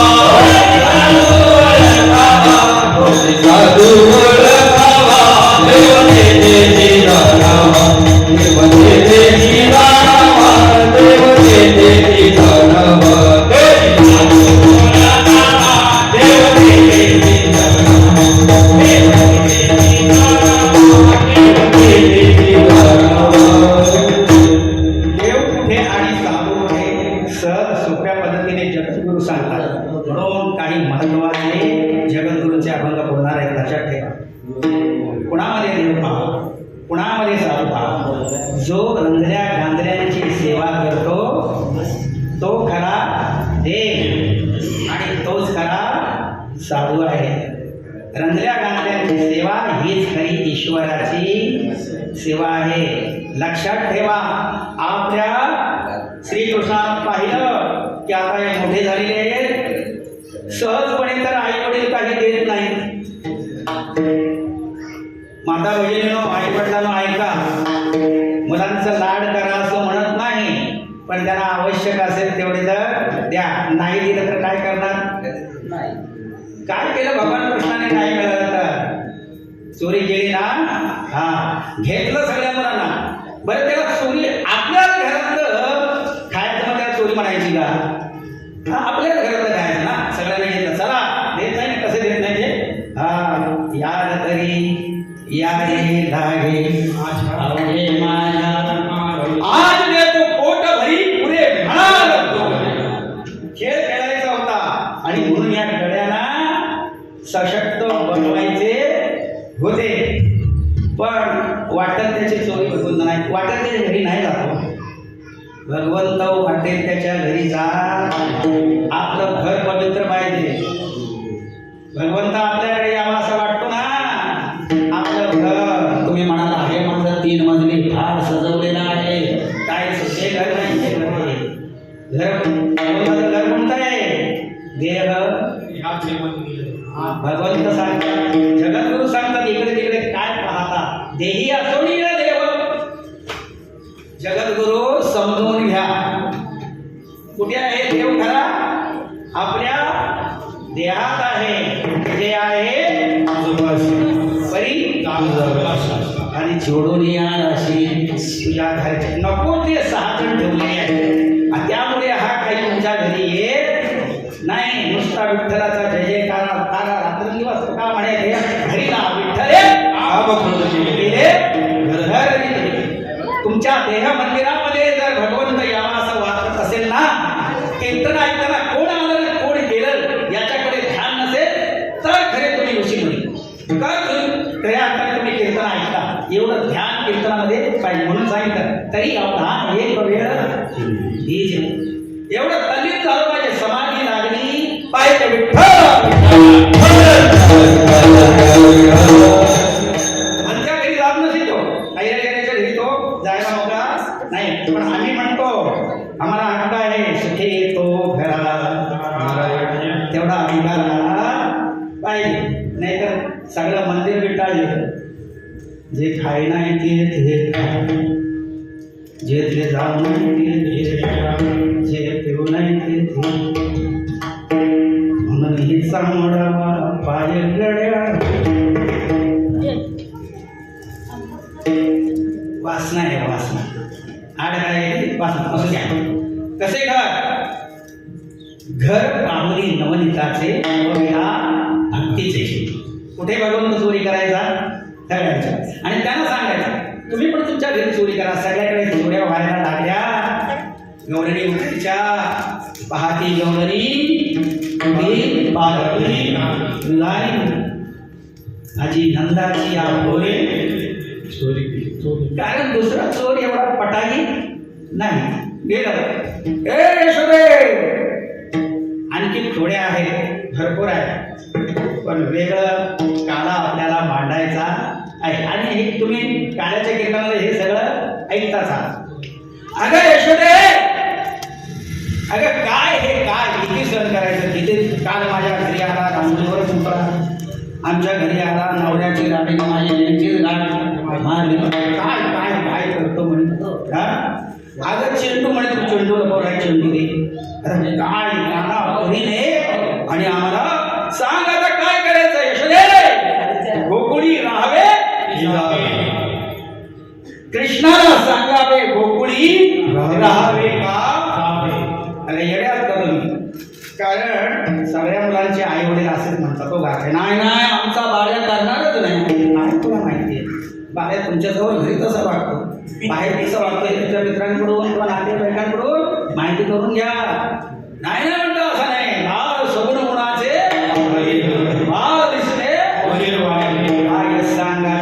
जो रंगल्या गांधऱ्यांची सेवा करतो तो खरा देव आणि तोच खरा साधू आहे. रंगल्या गांधऱ्यांची सेवा हीच खरी ईश्वराची सेवा आहे. लक्षात ठेवा. आपल्या श्रीकृष्णानं पाहिलं की आता हे मोठे झालेले आहेत, सहजपणे तर आई वडील काही देत नाही. माता भगिनीनो, आई वडिलांनो ऐका, मुलांचं लाड करा असं म्हणत नाही, पण त्यांना आवश्यक असेल तेवढे तर द्या. नाही दिलं तर काय करणार? काय केलं भगवान कृष्णाने? नाही मिळालं तर चोरी केली ना, हा घेतलं सगळ्या मुलांना. बरं त्याला चोरी आपल्या घरातलं खायचं मग त्याला चोरी म्हणायची का? हा आपल्याच घरातलं खायचं ना, सगळ्यांना घेतलं. चला देत नाही, कसे देत नाही ते? हा याद तरी यादे लागे आज देतो पोट भरी पुरे म्हणाल. खेळ खेळायचा होता आणि म्हणून या गड्यांना सशक्त बनवायचे होते. पण वाटत त्याची चोरी बघून नाही, वाटत त्याच्या घरी नाही जातो. भगवंत वाटेल त्याच्या घरी जा. आपलं घर पवित्र पाहिजे. भगवंत आपल्याकडे यावा असं वाटतो ना. आपलं घर तुम्ही म्हणाला आहे माझं 3 मजली फार सजवलेलं आहे, काय हे घर नाही, हे घर आहे. घर घर कोणतं आहे? देह. भगवंत सांगतात, जगद्गुरु सांगतात, इकडे तिकडे काय पाहता, देही असोनी देव. जगद्गुरु समजून घ्या, कुठे आहे देव खरा? आपल्या देहात आहे. जे आहे परी आणि जोडून या अशी तुझ्या घरचे नको ते 6 जण ठेवले आहे. त्यामुळे हा काही तुमच्या घरी येत नाही. नुसता विठ्ठलाचा जय जयकार तारा रात्रंदिवस का म्हणे घरी ना विठ्ठले तुमच्या देह मंदिरामध्ये जर भगवंत यावा असं वाटत असेल ना, कीर्तन ऐकताना कोण आलं कोण गेलं याच्याकडे ध्यान नसेल तर खरे तुम्ही ऋषी मुनी का खऱ्या अर्थाने तुम्ही कीर्तन ऐकता. एवढं ध्यान कीर्तनामध्ये पाहिजे म्हणून सांगितलं. तरी अवधान एक वेळ एवढं तल्लीन झालं पाहिजे. समाधी लागली पाहिजे आमच्या घरी जात नसेल तो, ऐराच्या घरी तो जायला नव्हता नाही. पण आम्ही म्हणतो आम्हाला हक्क आहे सुखे येतो घरा, तेवढा अधिकार पाहिजे. नाहीतर सगळं मंदिर विटाळले. जे खाय नाही ते जे ते जाऊ नाही ते जे पिऊ नाही ते म्हणून हिचा मोडावा पाय गड्या. वासना आहे, वासना आड काय वासना असं घ्या. कसे घर पाहुरी नवनीताचे या भक्तीचे. कुठे भगवंत चोरी करायचा? सगळ्यांच्या. आणि त्यांना सांगायचं तुम्ही पण तुमच्या घरी चोरी करा. सगळ्याकडे चोऱ्या व्हायला लागल्या. गौरणी उठायच्या, पहाती गौरणी आजी नंदाची या भोरे चोरी. कारण दुसरा चोर एवढा पटाही नाही. गेलं आणखी थोड्या आहेत, भरपूर आहे, पण वेगळं काला आपल्याला मांडायचा आहे. आणि हे तुम्ही काल्याच्या कीर्तनाला हे सगळं ऐकताच आहात. अगं यशोदे, अगं काय हे काय किती सहन करायचं? किती काल माझ्या घरी आला, रांगोळीवर फुटला, आमच्या घरी आला, नवऱ्याची गाडी माझ्या यांचीच गाडी मारली. काय काय काय करतो म्हणतो? अगं चेंडू म्हणे, तू चेंडूला बोलाय चेंडू दे. काय नाना बहिणे आणि आम्हाला सांग आता काय करायचं? यशोदे गोकुळी राहावे, कृष्णाला सांगावे गोकुळी राहावे का? अरे येड्यात का तुम्ही? कारण सगळ्या मुलांचे आई वडील असेच म्हणतात. तो गाय नाही नाही आमचा बाळ्या करणारच नाही. नाही तुला माहिती आहे बाळ्या तुमच्याजवळ घरी तसं वागतो, बाहेर कसं वागतोय तुमच्या मित्रांकडून किंवा नातेवाईकांकडून माहिती करून घ्या. नाही ना म्हणतो असं नाही. लाल सगुण गुणाचे बाळ दिसले काय सांगा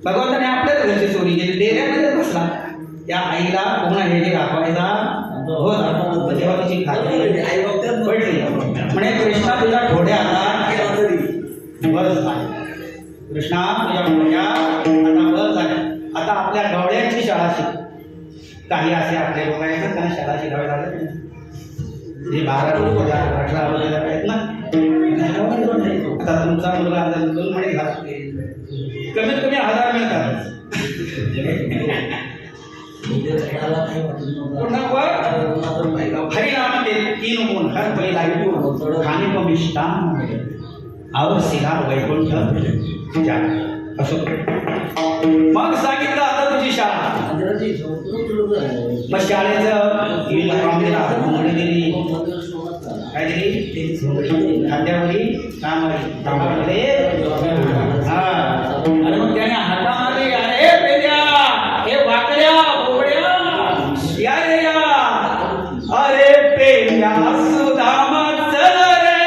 भगवंताने आपल्याच घरची चोरी केली, डेऱ्यामध्ये बसला. त्या आईला पूर्ण हे दाखवायचा हो, तेव्हा तिची खात्री पडली. म्हणे कृष्णा तुझ्या घोड्याला बस झाली, कृष्णा तुझ्या घोड्या आता बस झाली, आता आपल्या गवळ्यांची शाळा शिक. काही असे आपले लोक आहेत ना, त्यांना शाळा शिकावी लागत नाही. जे 12 18 वगैरे आहेत ना, आता तुमचा मुलगा 2 महिने झाला, कमीत कमी 1000 मिळतात. हरिनाम के 3 गुण हर पै लागू खाने को मिष्टान और सिला वैकुंठ जा. असो मग सांगितलं आता तुझी शाळा. मग शाळेचं युनिफॉर्म दिला, घोंगडी दिली, काय दिली, खाद्यावरी कामावरी हा. आणि मग त्याने हातामध्ये अरे पेद्या हे वाकड्या बोबड्या या रे या, अरे पेद्या सुदामा चल रे.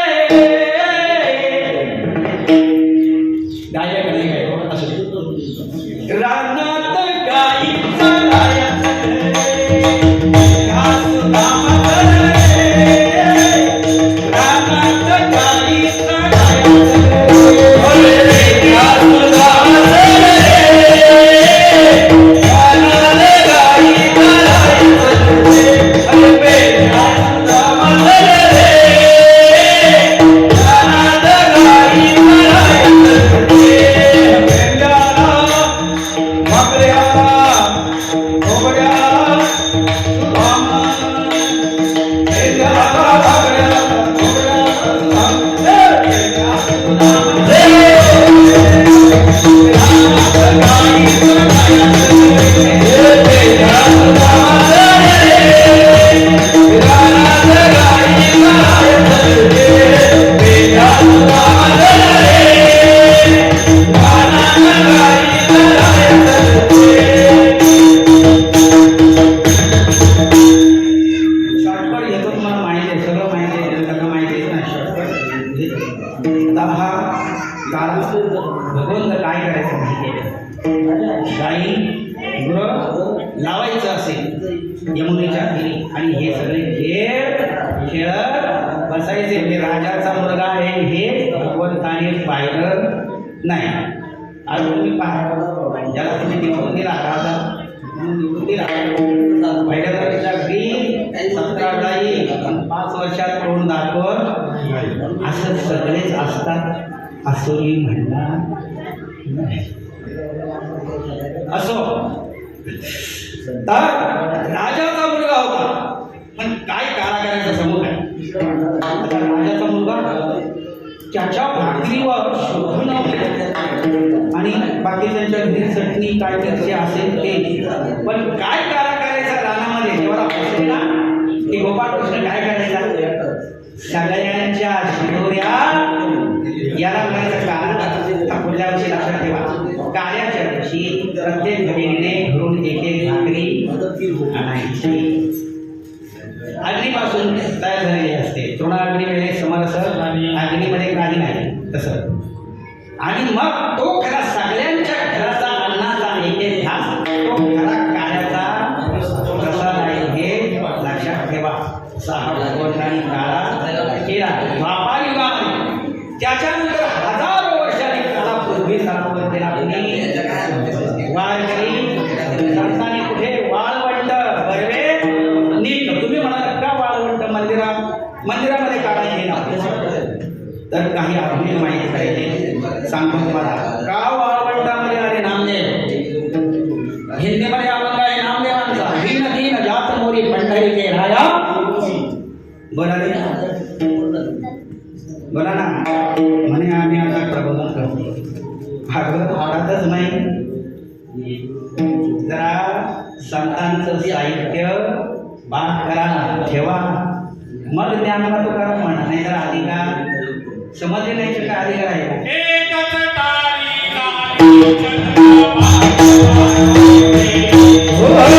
गायक नाही काय असं रानात गाई चालाया या सुदामा चल रे, रानात गाई चालाया अरे या सुदामा चल रे, रानात गाई चालाया अरे पेद्या सुदामा चल रे, रानात गाई भगवंत काय करायचं माहिती आहे. गाई गुरं लावायचं असेल यमुनेच्या तीरी आणि हे सगळे खेळ खेळत बसायचे. म्हणजे राजाचा मुलगा आहे हे भगवंताने पाहिलं नाही. आज तुम्ही पहा, ज्याला तुम्ही निवडून दिला राजा निवडून दिला, पहिल्या तारखेच्या घरी 17 गाई 5 वर्षात तोंड दाखवत असं सगळेच असतात. असोरी म्हणणार असो. तर राजाचा मुलगा होता, पण काय कारागिराचा समूह आहे. आता राजाचा मुलगा त्याच्या भाकरीवर शोधून आणि बाकीच्यांच्या घरी चटणी काय त्याचे असेल ते, पण काय कारा करायचा रानामध्ये जेव्हा पोचले ना की गोपाळकृष्ण काय करायचा, सगळ्यांच्या शिडोऱ्या याला म्हणायचं कारण. पुढल्या वर्षी लक्षात ठेवा, कार्याच्या दिवशी प्रत्येक घरीने घरून एक भाकरी आणायची. अग्नीपासून तयार झालेली असते. तृणा अग्नी वेळे समरस अग्नीमध्ये काही नाही तसं. आणि मग तो खरा सगळ्यांच्या घराचा अन्नाचा एक ध्यास, तो खरा कार्याचा प्रसाद आहे हे लक्षात ठेवा. भगवंतानी काळा केला द्वापार युगामध्ये. त्याच्यानंतर हजारो वर्षांनी काळा पृथ्वी सारवत केला. वारकरी संतांनी कुठे वाळवंट बर्वे नीट. तुम्ही म्हणाल का वाळवंट मंदिरामध्ये काढा घेणार, तर काही आधुनिक माहिती पाहिजे. सांगतो तुम्हाला का वाळवंटामध्ये आले नामदेव. हिंदीमध्ये अभंग आहे नामदेवांचा, दीन दीन जात मोरी पंढरी के राया. बोला रे बोला ना. म्हणे आम्ही आता प्रबोधन करतो. भागवत आवडतच नाही. जरा संतांचं साहित्य पाठ करा ठेवा, मग ज्ञानाला तो करा म्हणा. नाही तर अधिकार समजले नाही तर काय अधिकार आहे. Oh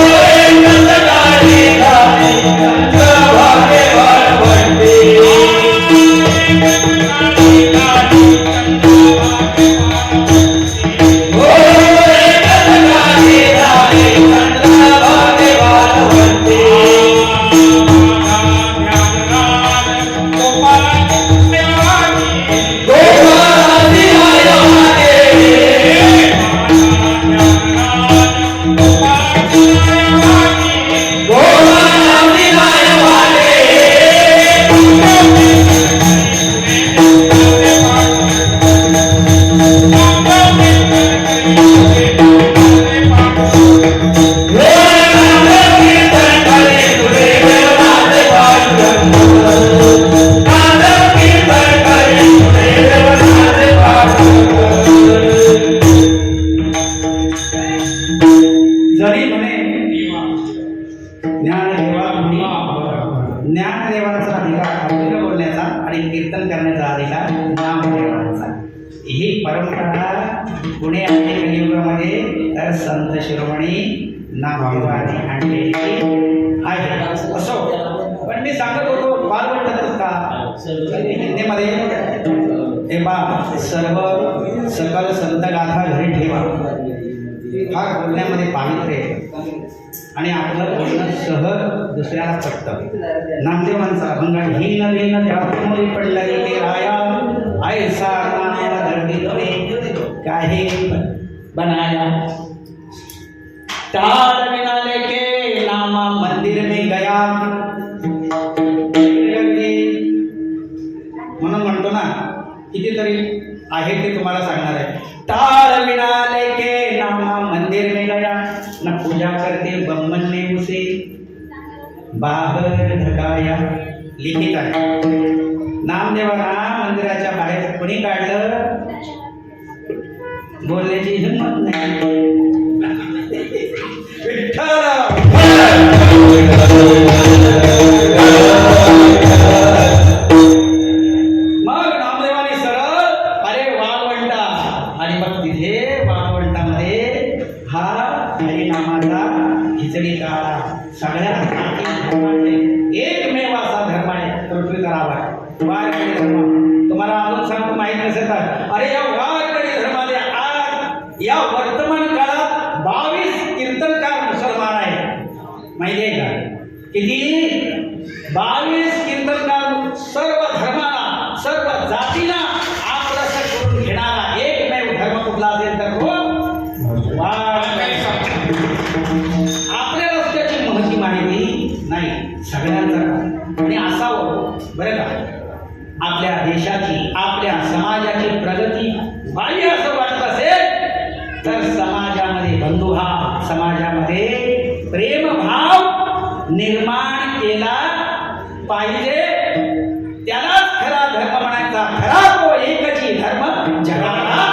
परंपरा पुणे आणि कलियुगामध्ये तर संत शिरोमणी नामदेवाने आणलेली आहे. असो, पण मी सांगत होतो फार वाटतच का हिंदीमध्ये हे बा सर्व सकल संत गाथा घरी ठेवा. फार बोलण्यामध्ये पावित्र्य आहे आणि आपलं बोलणं सहज दुसऱ्याला पटतं. नामदेवांचा अभंग ही नवीन त्यामुळे पडलाय ते राया ऐसा नाम धरणी काही बनाया तार बिना लेके नामा मंदिर में गया. म्हणून म्हणतो ना, कितीतरी आहे ते तुम्हाला सांगणार आहे. तार बिना लेके नामा मंदिर में गया न पूजा करते बम्मन ने उसे बाहेर ढकाया. लिखित आहे. नामदेवाला मंदिराच्या बाहेर कोणी काढलं? बोलण्याची हिंमत नाही. मग नामदेवाने सरळ अरे वाळवंटा आणि मग तिथे वाळवंटामध्ये हा हरिनामाचा खिचडी काढा. सगळ्या एकमेव असा धर्म आहे पृथ्वी करावा वारकरी धर्म. तुम्हाला अजून सांगतो माहीत नसेल तर, अरे या वारकरी धर्माने आज या वर्तमान काळात 22 कीर्तनकार मुसलमान आहेत. माहिती आहे का? किती? 22 कीर्तनकार सर्व धर्माला सर्व जातीला आपलासा करून घेणारा एकमेव धर्म कुठला असेल तर तो वारकरी. आपल्याला त्याची महती माहिती नाही सगळ्यांचा आणि असावं बरं का. आपल्या देशाची आपल्या समाजाची प्रगती व्हावी असं वाटत असेल तर समाजामध्ये बंधुभाव समाजामध्ये प्रेमभाव निर्माण केला पाहिजे. त्यालाच खरा धर्म म्हणायचा. खरा तो एकची धर्म जगाला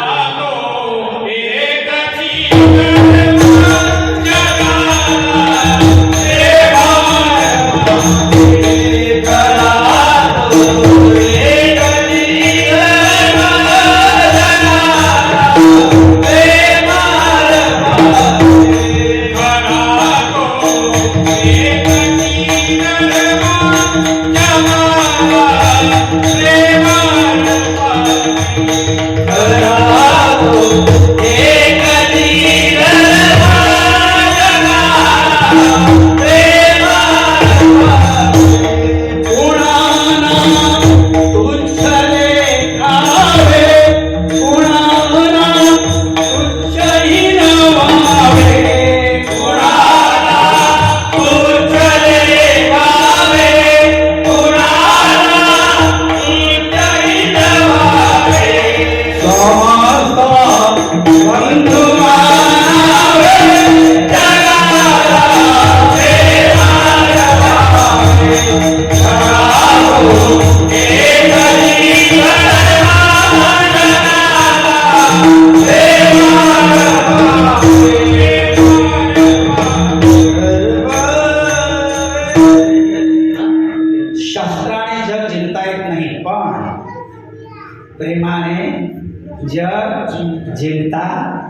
जिंकता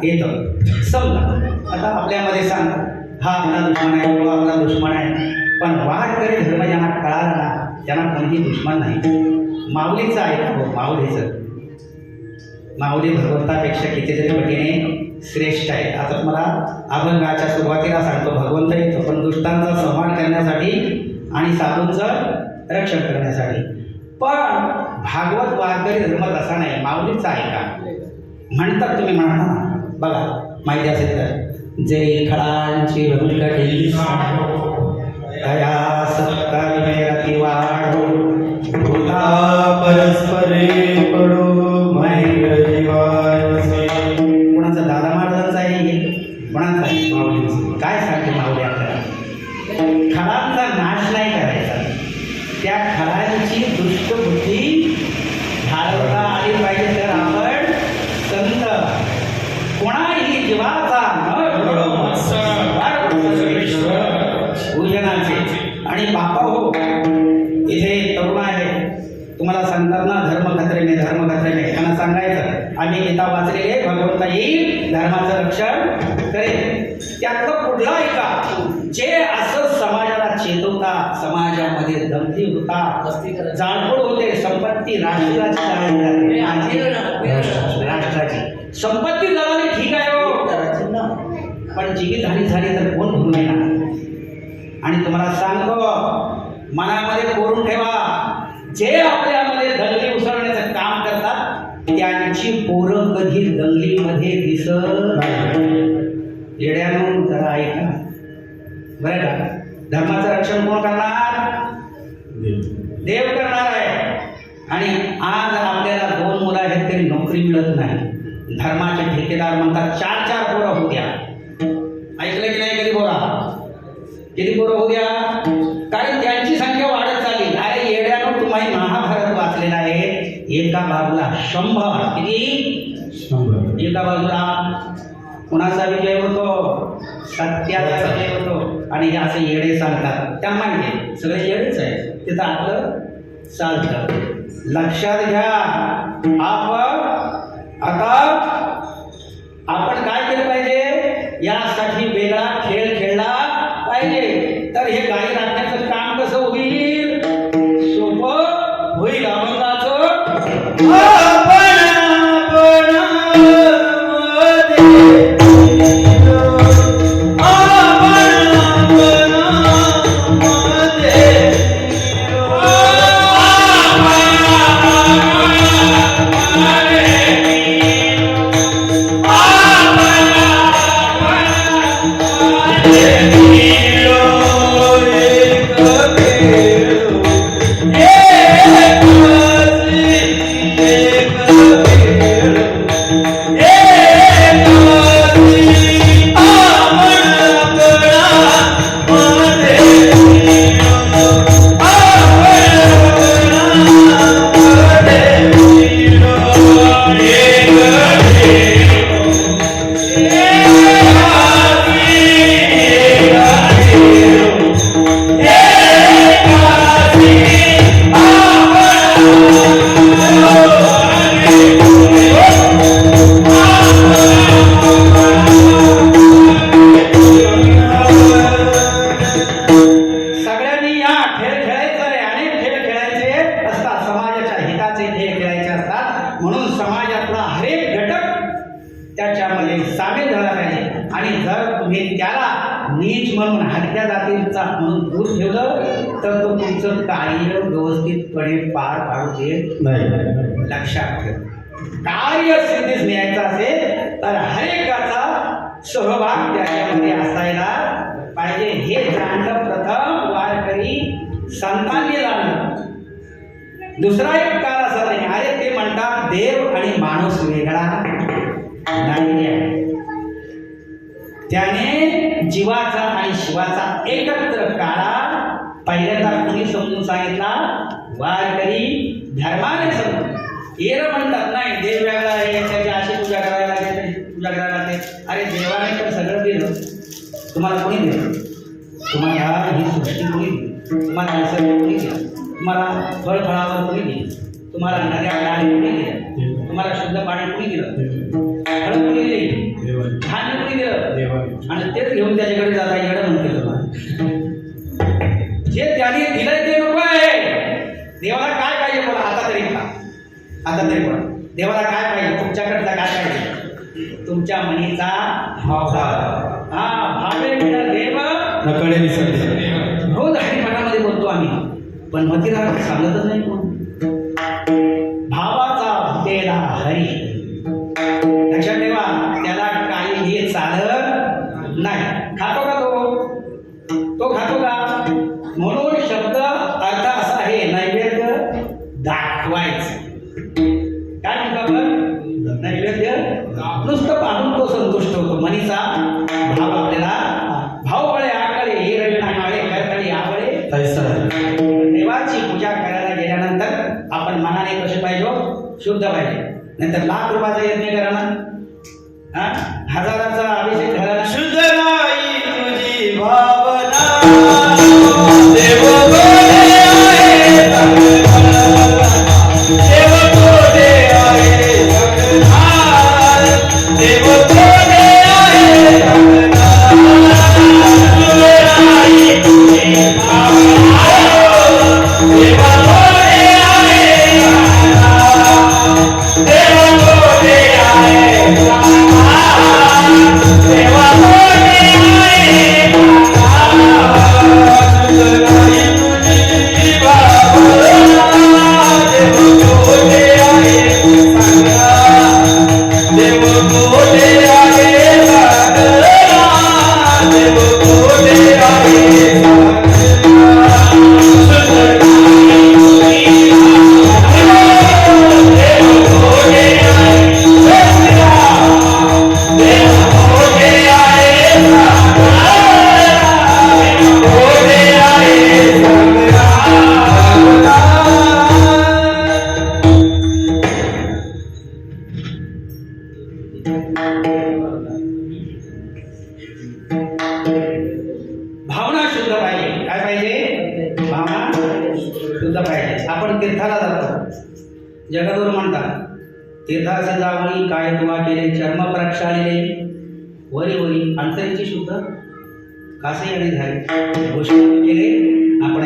येतं. समजा आता आपल्यामध्ये सांग हा आपला दुश्मन आहे तो आपला दुश्मन आहे, पण वारकरी धर्म ज्यांना कळाला ना त्यांना कोणीही दुश्मन नाही. माऊलीचं आहे का हो? माऊली भगवंतापेक्षा कितीतरी पटीने श्रेष्ठ आहे. आता तुम्हाला अभंगाच्या सुरुवातीला सांगतो भगवंत येतो पण दुष्टांचा संहार करण्यासाठी आणि साधूंचं रक्षण करण्यासाठी. पण भागवत वारकरी धर्म तसा नाही, माऊलीचा आहे का म्हणतात. तुम्ही म्हणा ना, बघा माहिती असेल तर जे खळांची रंगकटी दया सत्कार मेरती वाढो भूता परस्परे पडो महेंद्र जीवायसे. कुणाचा दादा महाराजांचा आहे, कुणाचा माऊलींचा. काय सांगते माऊली आपल्याला? खळांचा नाश नाही करायचा, त्या खळांची दुष्टबुद्धी घालवता आली पाहिजे. तर आपण संत कोणाही जीवाचा पूजनाचे. आणि बापा हो, इथे तरुण आहे, तुम्हाला सांगतात ना धर्म खतरे में त्यांना सांगायचं आम्ही गीता वाचलेले भगवंता येईल धर्माचं रक्षण करेल. त्यातलं कुठला ऐका जे असं समाजाला चेतवता, समाजामध्ये दंगली होता, जाळपोळ होते, संपत्ती राष्ट्राची संपत्ती जळाली ठीक आहे हो, पण जीवितहानी झाली तर कोण भरून येणार. आणि तुम्हाला सांगतो मनामध्ये कोरून ठेवा, जे आपल्यामध्ये दंगली उसळण्याचं काम करतात त्यांची पोरं कधी दंगलीमध्ये दिसत येड्यानं जरा ऐका बरं का. धर्माचं रक्षण कोण करणार? देव करणार आहे. आणि आज आपल्याला 2 मुलं आहेत तरी नोकरी मिळत नाही. धर्माचे ठेकेदार म्हणतात 4-4 पोरं होऊ द्या. ऐकलं की नाही कधी बोला? किती पोरं होऊ द्या, कारण त्यांची संख्या वाढत चालली. अरे येड्यानं तुम्ही महाभारत वाचलेला आहे, एका बाजूला 100 किती, एका बाजूला कुणाचा विजय होतो? सत्याचा विजय होतो. आणि हे असे येडे सांगतात, त्या माहिती सगळे येडेच आहे, तिथं आपलं चालतं. लक्षात घ्या. आपण काय केलं पाहिजे? यासाठी वेगळा खेळ खेळला पाहिजे. तर हे गाई राखण्याचं काम कसं होईल? सोपं होईल. अभंगाचं सामील झाला पाहिजे. आणि जर तुम्ही त्याला नीच म्हणून हलक्या जातीचा म्हणून दूर ठेवलं तर तो तुमचं कार्य व्यवस्थितपणे पार पाडू देत नाही. लक्षात ठेव. कार्य सिद्धीस न्यायचं असेल तर हरेकाचा सहभाग त्याच्यामध्ये असायला पाहिजे. हे जाणलं प्रथम वारकरी संतांनी जाणलं. दुसरा एक काळ असा नाही. अरे ते म्हणतात देव आणि माणूस वेगळा नाही आहे. त्याने जीवाचा आणि शिवाचा एकत्र काळा पहिल्यांदा कुणी समजून सांगितला? वारकरी धर्माने समजून. येर म्हणतात नाही देव वेगळा आहे, त्याची अशी पूजा करायला लागते, त्याची पूजा करायला लागते. अरे देवाने तर सगळं दिलं, तुम्हाला कोणी दिलं? तुम्हाला ही सृष्टी कोणी दिली? तुम्हाला निसर्ग कोणी दिला? तुम्हाला फळफळावर कोणी दिली? तुम्हाला नद्या नाले कोणी दिल्या? तुम्हाला शुद्ध पाणी कोणी दिलं? हळद कोणी दिली? धान्य कोणी दिलं? आणि तेच घेऊन त्याच्याकडे जाता येणं म्हणते तुम्हाला. जे त्याने दिलंय ते नको आहे. देवाला काय पाहिजे बोला? आता तरी बोला. देवाला काय पाहिजे? तुमच्याकडचा काय पाहिजे? तुमच्या मनीचा भाव. हा भावे देव नकळे निसर्ग. रोज हरिपाठामध्ये बोलतो आम्ही, पण मतीला सांगतच नाही कोण. भावाचा भुतेला हरी. लक्षात ठेवा, त्याला काही हे चालत नाही. खातो का तो खातो का? म्हणून शब्द अर्थ असा आहे नैवेद्य दाखवायचं. काय म्हणतो आपण? नैवेद्य नुसतं पाहून तो संतुष्ट होतो. मनीचा भाव आपल्याला भावबळे आकडे हे रविनाळे करतळे आवळे. देवाची पूजा करायला गेल्यानंतर आपण मनाने कसे पाहिजे? शुद्ध पाहिजे. नंतर लाख रुपयाचा यज्ञ करा ना, हजाराचा अभिषेक घाला ना. शुद्ध नाही तुझी भावना देव आहे. आपण तीर्थाला जातो, जगद्गुरू म्हणतात तीर्थाचे जावणी काय तुवा केले, चर्म प्रक्षाळले वरी वरी अंतरीची शुद्ध कासे आणि झाले गोष्टी केले आपण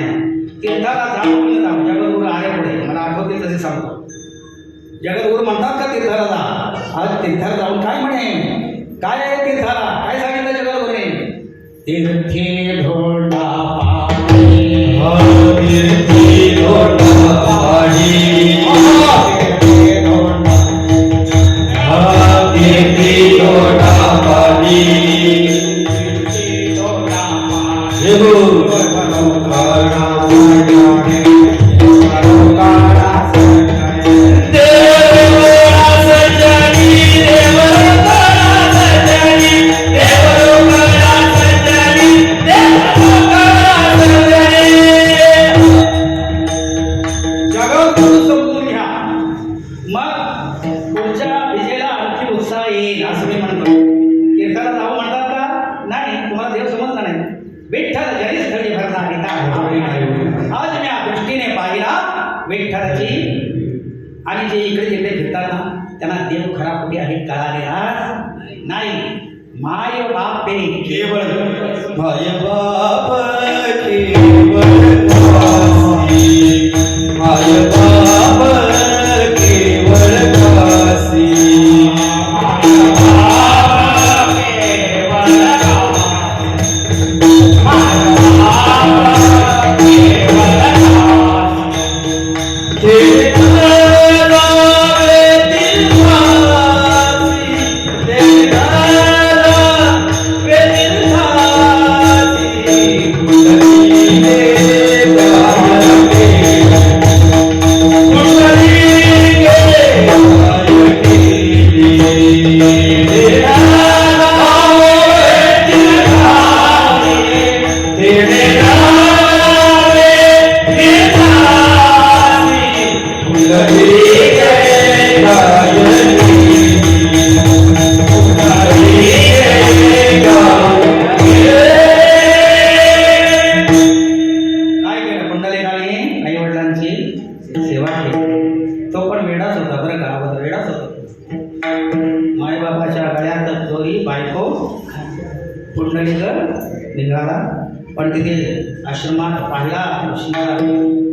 तीर्थाला जाऊ जाऊ. जगद्गुरू आले पुढे, मला आठवते तसे सांगतो. जगद्गुरू म्हणतात का तीर्थाला जा, आज तीर्थाला जाऊन काय म्हणे, काय आहे तीर्थाला, काय सांगितलं जगद्गुरूने, तीर्थे धोंडा पाणी, तीर्थी धोंडा पाणी, तीर्थी धोंडा पाणी, विठ्ठलाची आणि जे इकडे तिकडे फिरतात ना त्यांना देव खरा कुठे आहे कळाले नाही. माय बाप केवळ माय बाप केवळ काशी, माय बाप केवळ काशी, निघाला. पण तिथे आश्रमात पाहिला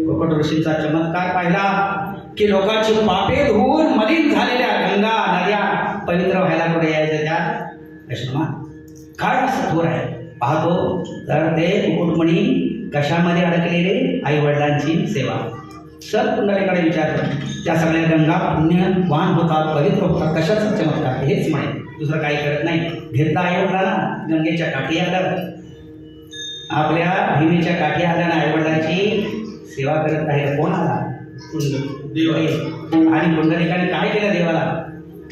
कोकट ऋषींचा चमत्कार पाहिला की लोकांची पापे धुवून मलिन झालेल्या गंगा नद्या पवित्र व्हायला कुठे यायचं त्या आश्रमात. काय असं थोर आहे पाहतो तर ते कुकुटमणी कशामध्ये अडकलेले आई वडिलांची सेवा. सत्पुंडलीकडे विचारलं त्या सगळ्या गंगा पुण्यवान होतात, पवित्र होतात, कशाचा चमत्कार हेच म्हणे, दुसरं काही करत नाही. घेतला आई वडिलांना गंगेच्या काठी आलं, आपल्या भीमेच्या काठी आल्यानं आईवडिलांची सेवा करत आहे. कोण आला? देव आहे. आणि पुंडलिकाने काय केलं देवाला?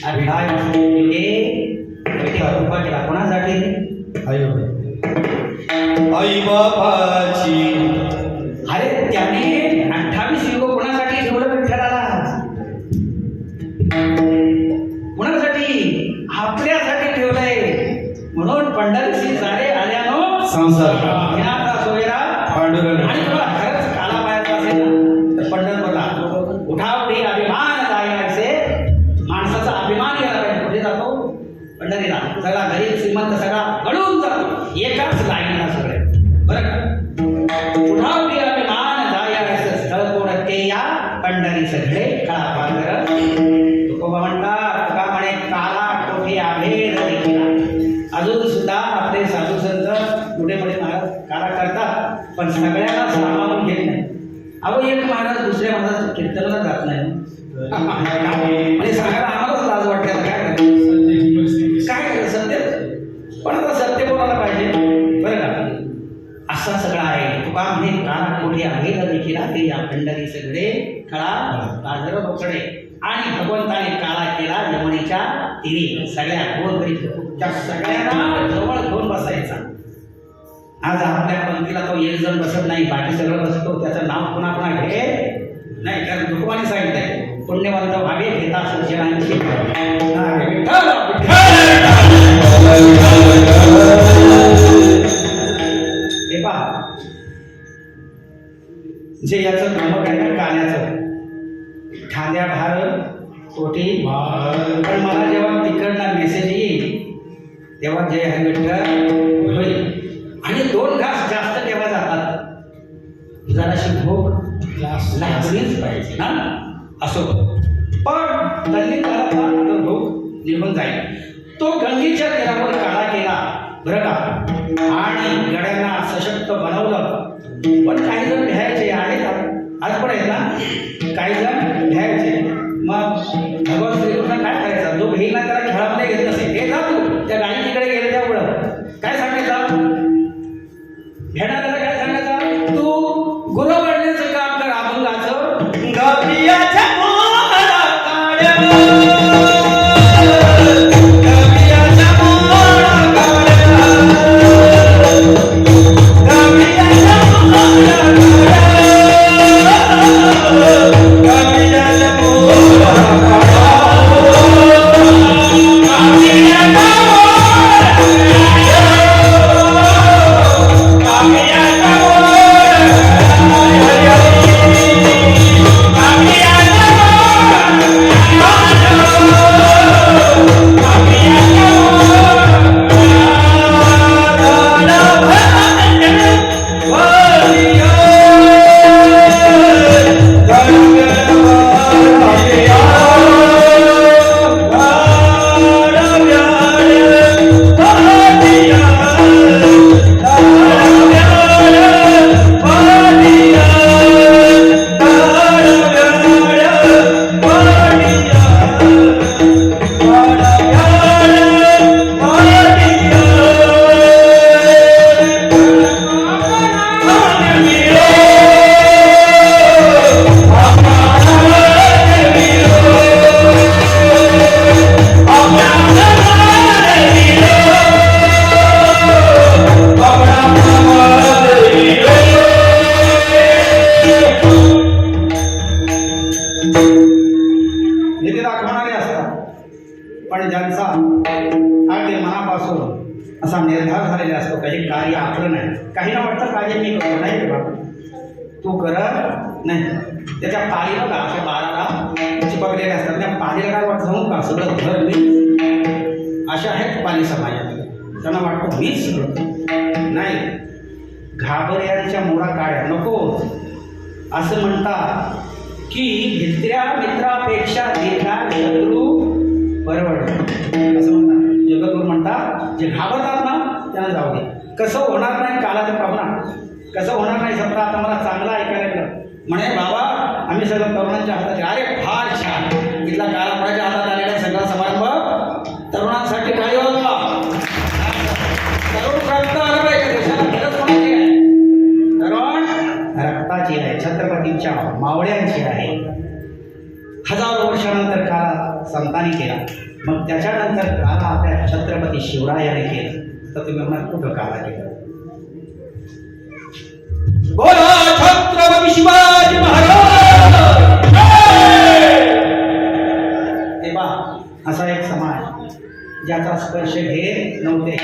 काय कृपा केला कोणासाठी? आई बापाची. अरे त्याने 28 युग कोणासाठी ठेवलं विठ्ठलाला? कोणासाठी? आपल्यासाठी ठेवलंय. म्हणून पंढरीशी सारे आल्यानो संसार ज्ञानाचा सोयरा पांडुरंग. आणि तुला खरंच काला पायाचा असेल ना तर पंढरपूरला उठावटी अभिमान जायचे. माणसाचा अभिमान गेला पाहिजे. कुठे जातो? पंढरीला. सगळा गरीब श्रीमंत सगळा गळून जातो एकाच लाईनला सगळे. बरं का? उठावटी अभिमान जायचे स्थळ कोणते या पंढरी सगळे काळा पांढर. तुकोबा म्हणतात तुका म्हणे काला कोठे आभेद देखील. अजून सुद्धा आपले साधू संत पुढे पुढे महाराज काला करतात पण सगळ्यांना सामावून घेत नाही. अहो एक महाराज दुसऱ्या महाराज कीर्तनाला जात नाही म्हणजे सांगायला आम्हालाच लाज वाटते. काय काय सत्य पण आता सत्य बोलायला पाहिजे. बरं का? असा सगळा आहे. तुका म्हणे काला कोठे आहे देखील ते या पंढरी सगळे काळा बाजार बोकडे. आणि भगवंताने काळा केला यमुनेच्या तिने सगळ्या गोरगरीब त्या सगळ्यांना जवळ घेऊन बसायचा. आज आपल्या पंक्तीला तो एक जण बसत नाही, बाकी सगळं बसतो. त्याचं नाव पुन्हा पुन्हा घे नाही, कारण तुकोबाने सांगितलंय पुण्यवंत भावे घेता सज्जनांची. हे पहा जे याचं नामक आहे ना काल्याचं कांद्या भार कोटी पण मला जेव्हा तिकडनं मेसेज येईल तेव्हा जय हरी विठ्ठल होईल आणि 2 घास जास्त तेव्हा जातात जराशी भूक लागलीच पाहिजे ना असो पण गल्ली काळाचा भूक निघून जाईल तो गंगीच्या तेलावर काळा केला बरं का आणि गड्यांना सशक्त बनवलं पण काही जण भ्यायचे आणि आज पण आहेत ना काही जण भ्यायचे मग भगवान श्रीकृष्ण काय करायचा जो घेईल ना त्याला खेळामध्ये घेत नसेल हे जा तू त्या गाडी तिकडे गेले त्यामुळं काय सांगायचं भेटायला काय सांगायचं तू गुरु बनण्याचं काम कर अभंगाचं गपियाच्या मोहरा काढ्या गपियाच्या मोहरा काढ्या गपियाच्या मोहरा काढ्या गपियाच्या मोहरा पण ज्यांचा अगदी मनापासून असा निर्धार झालेला असतो काही कार्य आपलं नाही काही ना वाटतं कार्य मी करतो नाही रे बाबा तू करत नाही त्याच्या पाळीला का अशा बाळाला चिपकलेले असतात त्या पाळीला काय वाटतं जाऊ का सगळं घर मी अशा आहेत पाली समाजामध्ये त्यांना वाटतं मीच सगळं नाही घाबऱ्यांच्या मोडा काढ्या नको असं म्हणतात की भित्र्या मित्रापेक्षा देखा शत्रू परवडतं असं म्हणतात जगद्गुरू म्हणतात जे घाबरतात ना त्यांना जाऊ दे कसं होणार नाही कालाचं पाहुणा कसं होणार नाही सत्र आता मला चांगलं ऐकायला लागलं म्हणे बाबा आम्ही सगळं तरुणांच्या हातात अरे फार छान इथला कालापडाच्या हातात आलेला सगळा समारंभ तरुणांसाठी काय होता तरुण रक्त आलं पाहिजे देशाला गरज कोणाची आहे तरुण रक्ताची आहे छत्रपतींच्या मावळ्यांची आहे हजारो वर्षानंतर काळा संतांनी केला मग त्याच्यानंतर काला आपल्या छत्रपती शिवरायाने केलं तर तुम्ही म्हणा कुठं काला केलं बोला छत्रपती शिवाजी महाराज हे पहा असा एक समाज ज्याचा स्पर्श घेत नव्हते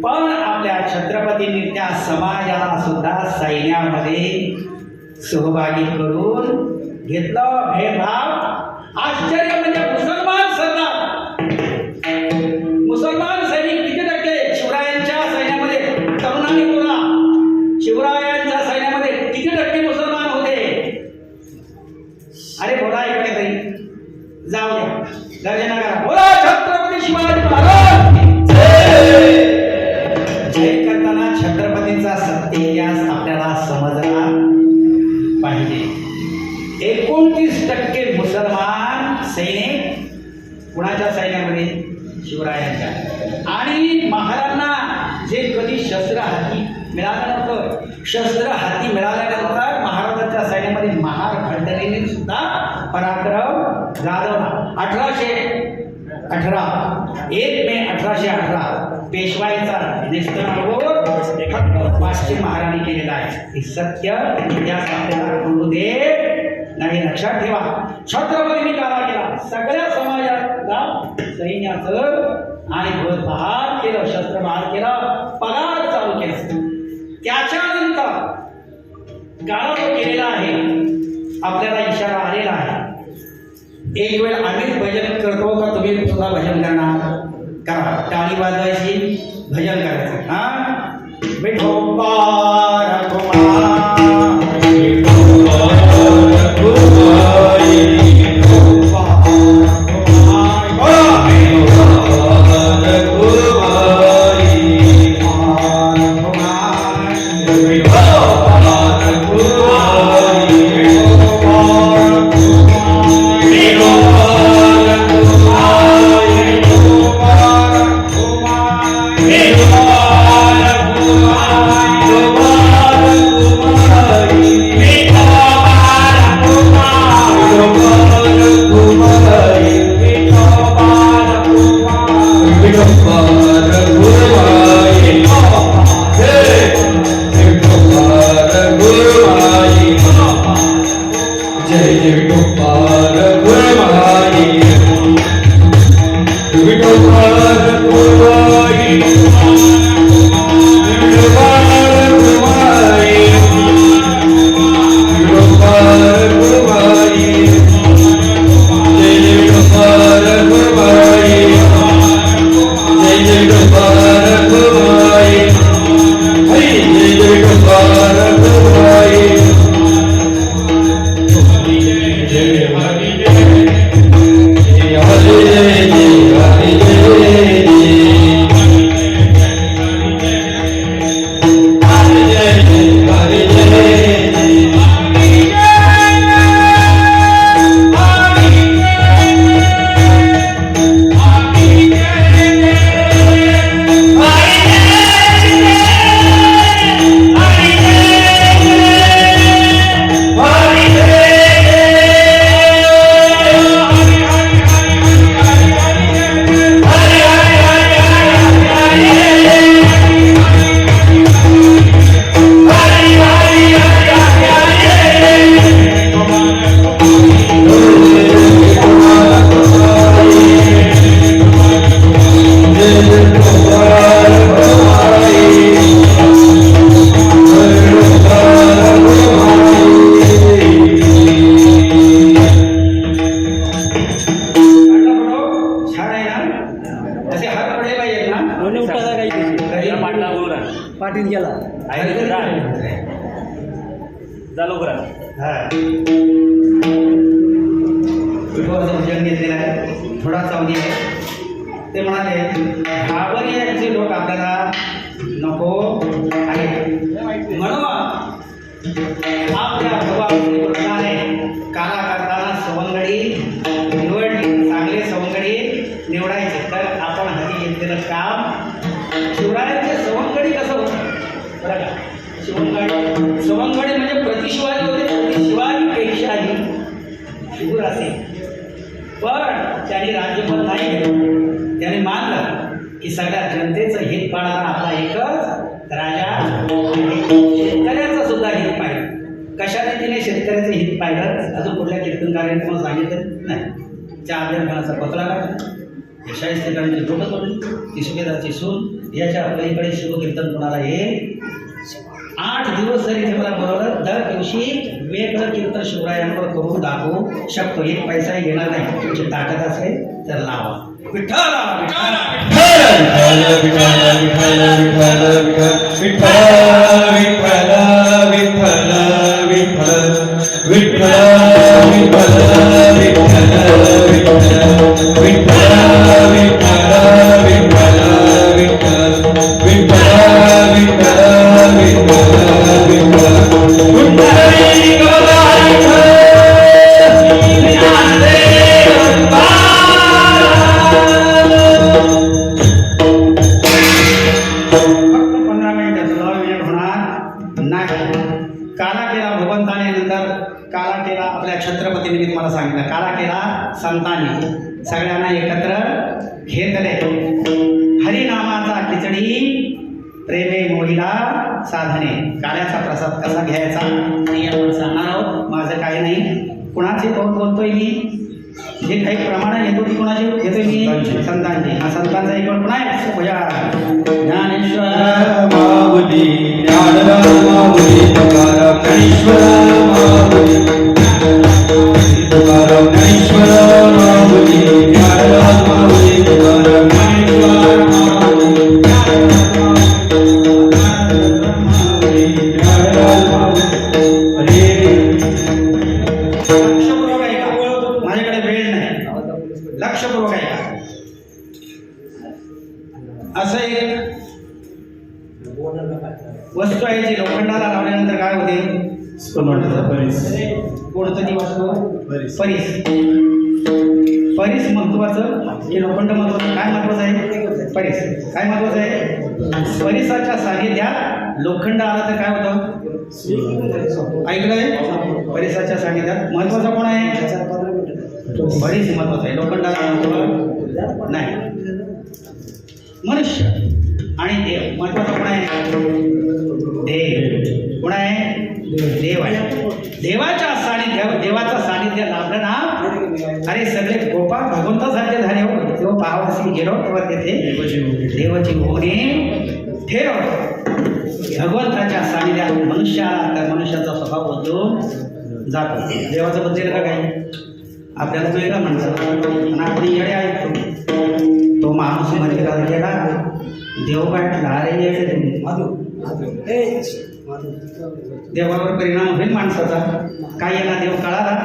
पण आपल्या छत्रपतींनी त्या समाजाला सुद्धा सैन्यामध्ये सहभागी करून घेतलं भेदभाव आश्चर्य म्हणजे मुसलमान सैनिक किती टक्के शिवरायांच्या सैन्यामध्ये तरुणांनी बोला शिवरायांच्या सैन्यामध्ये किती टक्के मुसलमान होते अरे बोला इकडे तरी जाऊ द्या गर्जना करा बोला छत्रपती शिवाजी महाराज जय करताना छत्रपतींचा सत्य इतिहास आपल्याला समजला पाहिजे 29% मुसलमान सैनिक कुणाच्या सैन्यामध्ये शिवरायांच्या आणि महाराजांना जे कधी शस्त्र हाती मिळालं नव्हतं शस्त्र हाती मिळाल्यानंतर महाराजांच्या सैन्यामध्ये महार खंडणीने सुद्धा पराक्रम गाजवला 1818 1 मे 1818 पेशवाईचा निस्तरावर पाचशे महाराणी केलेला आहे हे सत्य इतिहास आपल्याला कळू दे नाही लक्षात ठेवा छत्रपतींनी काला केला सगळ्या समाजाला सैन्याचं आणि बहार केलं शस्त्र बहार केलं पगार चालू केला त्याच्यानंतर काळा जो केलेला आहे आपल्याला इशारा आलेला आहे एक वेळ आम्हीच भजन करतो का तुम्ही सुद्धा भजन करणार? करा, टाळी वाजवायची, भजन करायचं. हा, विठोबा रघुमाई, विठोबा रघुमाई, विठोबा रघुमाई, पाटील गेला झालो करा. विठोबाचं भजन घेतलेलं आहे, थोडा सावधी आहे. ते म्हणाले घाबरण्याचे लोक आपल्याला नको आहे, म्हणून आपल्या भगवान कृष्णाने काला करताना सवंगडी निवडली. चांगले सवंगडी निवडायचे तर आपण हाती घेतलेलं काम शिवरायांचे सवंगडी कसं होतं बरं का? सवंगडी म्हणजे प्रतिशिवाजी होते, प्रतिशिवाजीपेक्षाही शिवूर असे. पण त्यांनी राज्यपद नाही घेतलं, त्याने मानलं की सगळ्या जनतेचं हित पाळणारा आपला एकच राजा आहे. शेतकऱ्याचं सुद्धा हित पाहिलं. कशाने तिने शेतकऱ्याचं हित पाहिलं अजून कुठल्या कीर्तनकार्याने तुम्हाला सांगितलं नाही. त्या अभ्यर्थनाचा पत्रा काढला, शाहिस्तेकरांची डोकं तोडली, ती सुभेदारची सून, याच्या पलीकडे शिवकीर्तन कोणाला येईल. 8 दिवस जरी ते मला बोलवलं, दर दिवशी वेगळं कीर्तन शिवरायांवर करून दाखवू शकतो. 1 पैसाही घेणार नाही. तुमची ताकद असेल तर लावा. विठ्ठल छत्रपतींनी मी तुम्हाला सांगितलं, काला केला संतांनी सगळ्यांना एकत्र घेतले. हरिनामाचा खिचडी प्रेमे मोहिला साधने. काल्याचा प्रसाद कसा घ्यायचा हे आपण सांगणार आहोत. माझं काही नाही, कुणाचे तोंड बोलतोय मी, जे काही प्रमाण येतो ती कोणाची घेतोय मी, संतांची. हा संतांचा एक पण आहे ज्ञानेश्वर माऊली, ज्ञानराम माऊली, तुकाराम ज्ञानेश्वर माऊली, तुकाराम ज्ञानेश्वर वस्तू आहे जी लोखंडाला लावल्यानंतर काय होते? कोणतं ती वस्तू? परीस. परीस महत्वाचं की लोखंड महत्वाचं? काय महत्वाचं आहे? परीस. काय महत्वाचं आहे? परिसाच्या सानिध्यात लोखंड आला तर काय होतं? ऐकलंय? परिसाच्या सानिध्यात महत्वाचा कोण आहे? परीस महत्वाचा आहे. लोखंडाला महत्व नाही. मनुष्य आणि देव महत्वाचा कोण आहे? देव. कोण आहे? देव आहे. देवाच्या सानिध्यावर देवाचं सानिध्य लाभलं ना, अरे सगळे गोपाळ भगवंतासारखे झाले हो. तेव्हा पाहावसी गेलो तेव्हा तेथे देवाची होणे ठेव. भगवंताच्या सानिध्यात मनुष्य आला तर मनुष्याचा स्वभाव बदलून जातो. देवाचं बदलेल का काय? आपल्याला तो एका म्हणतात आणि आपण येडे ऐकतो. तो माणूस मंदिरात गेला, देव गाठला, अरे येडे तुम्ही. देवावर परिणाम होईल माणसाचा. काय येणार देव कळाला?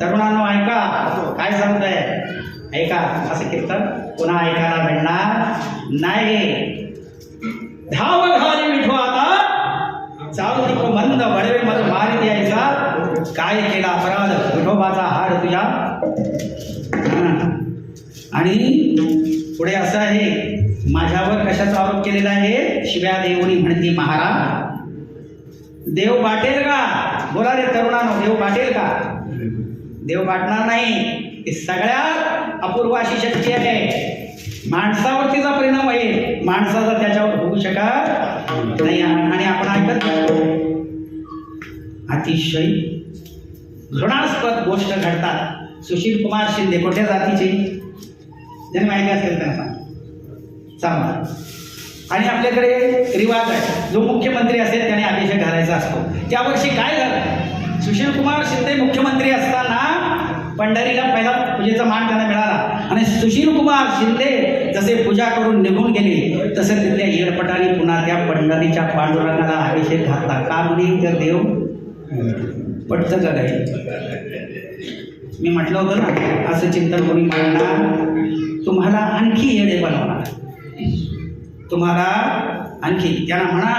तरुणांनो ऐका काय सांगताय, ऐका. असं कीर्तन पुन्हा ऐकायला भेटणार नाही. धाव घाली विठो आता चालू तिको मंद बडवे मध मारी द्यायचा. काय केला अपराध विठोबाचा हार तुझ्या. आणि पुढे असं आहे, माझ्यावर कशाचा आरोप केलेला आहे? शिव्या देवणी म्हणती महाराज. देव बाटेल का? बोला रे तरुणांनो, देव बाटेल का? देव बाटणार नाही. ही सगळ्यात अपूर्व अशी शक्ती आहे. माणसावरतीचा परिणाम होईल, माणसाचा त्याच्यावर होऊ शकत नाही. आणि आपण ऐकत अतिशय घृणास्पद गोष्ट घडतात. सुशील कुमार शिंदे कोणत्या जातीचे? ज्यांनी माहिती असेल त्यांना सांगा. आणि आपल्याकडे रिवाज आहे, जो मुख्यमंत्री असेल त्याने अभिषेक घालायचा असतो. त्यावर्षी काय झालं? सुशील कुमार शिंदे मुख्यमंत्री असताना पंढरीला पहिला पूजेचा मान त्यांना मिळाला. आणि सुशील कुमार शिंदे जसे पूजा करून निघून गेले तसे तिथल्या येळपटाने पुन्हा त्या पंढरीच्या पांडुरंगाला अभिषेक घातला. का म्हणे? तर देव पटतं का काही? मी म्हटलं होतं ना, असं चिंतन कोणी मांडणार तुम्हाला आणखी येडे बनवणार. तुम्हाला आणखी त्यांना म्हणा,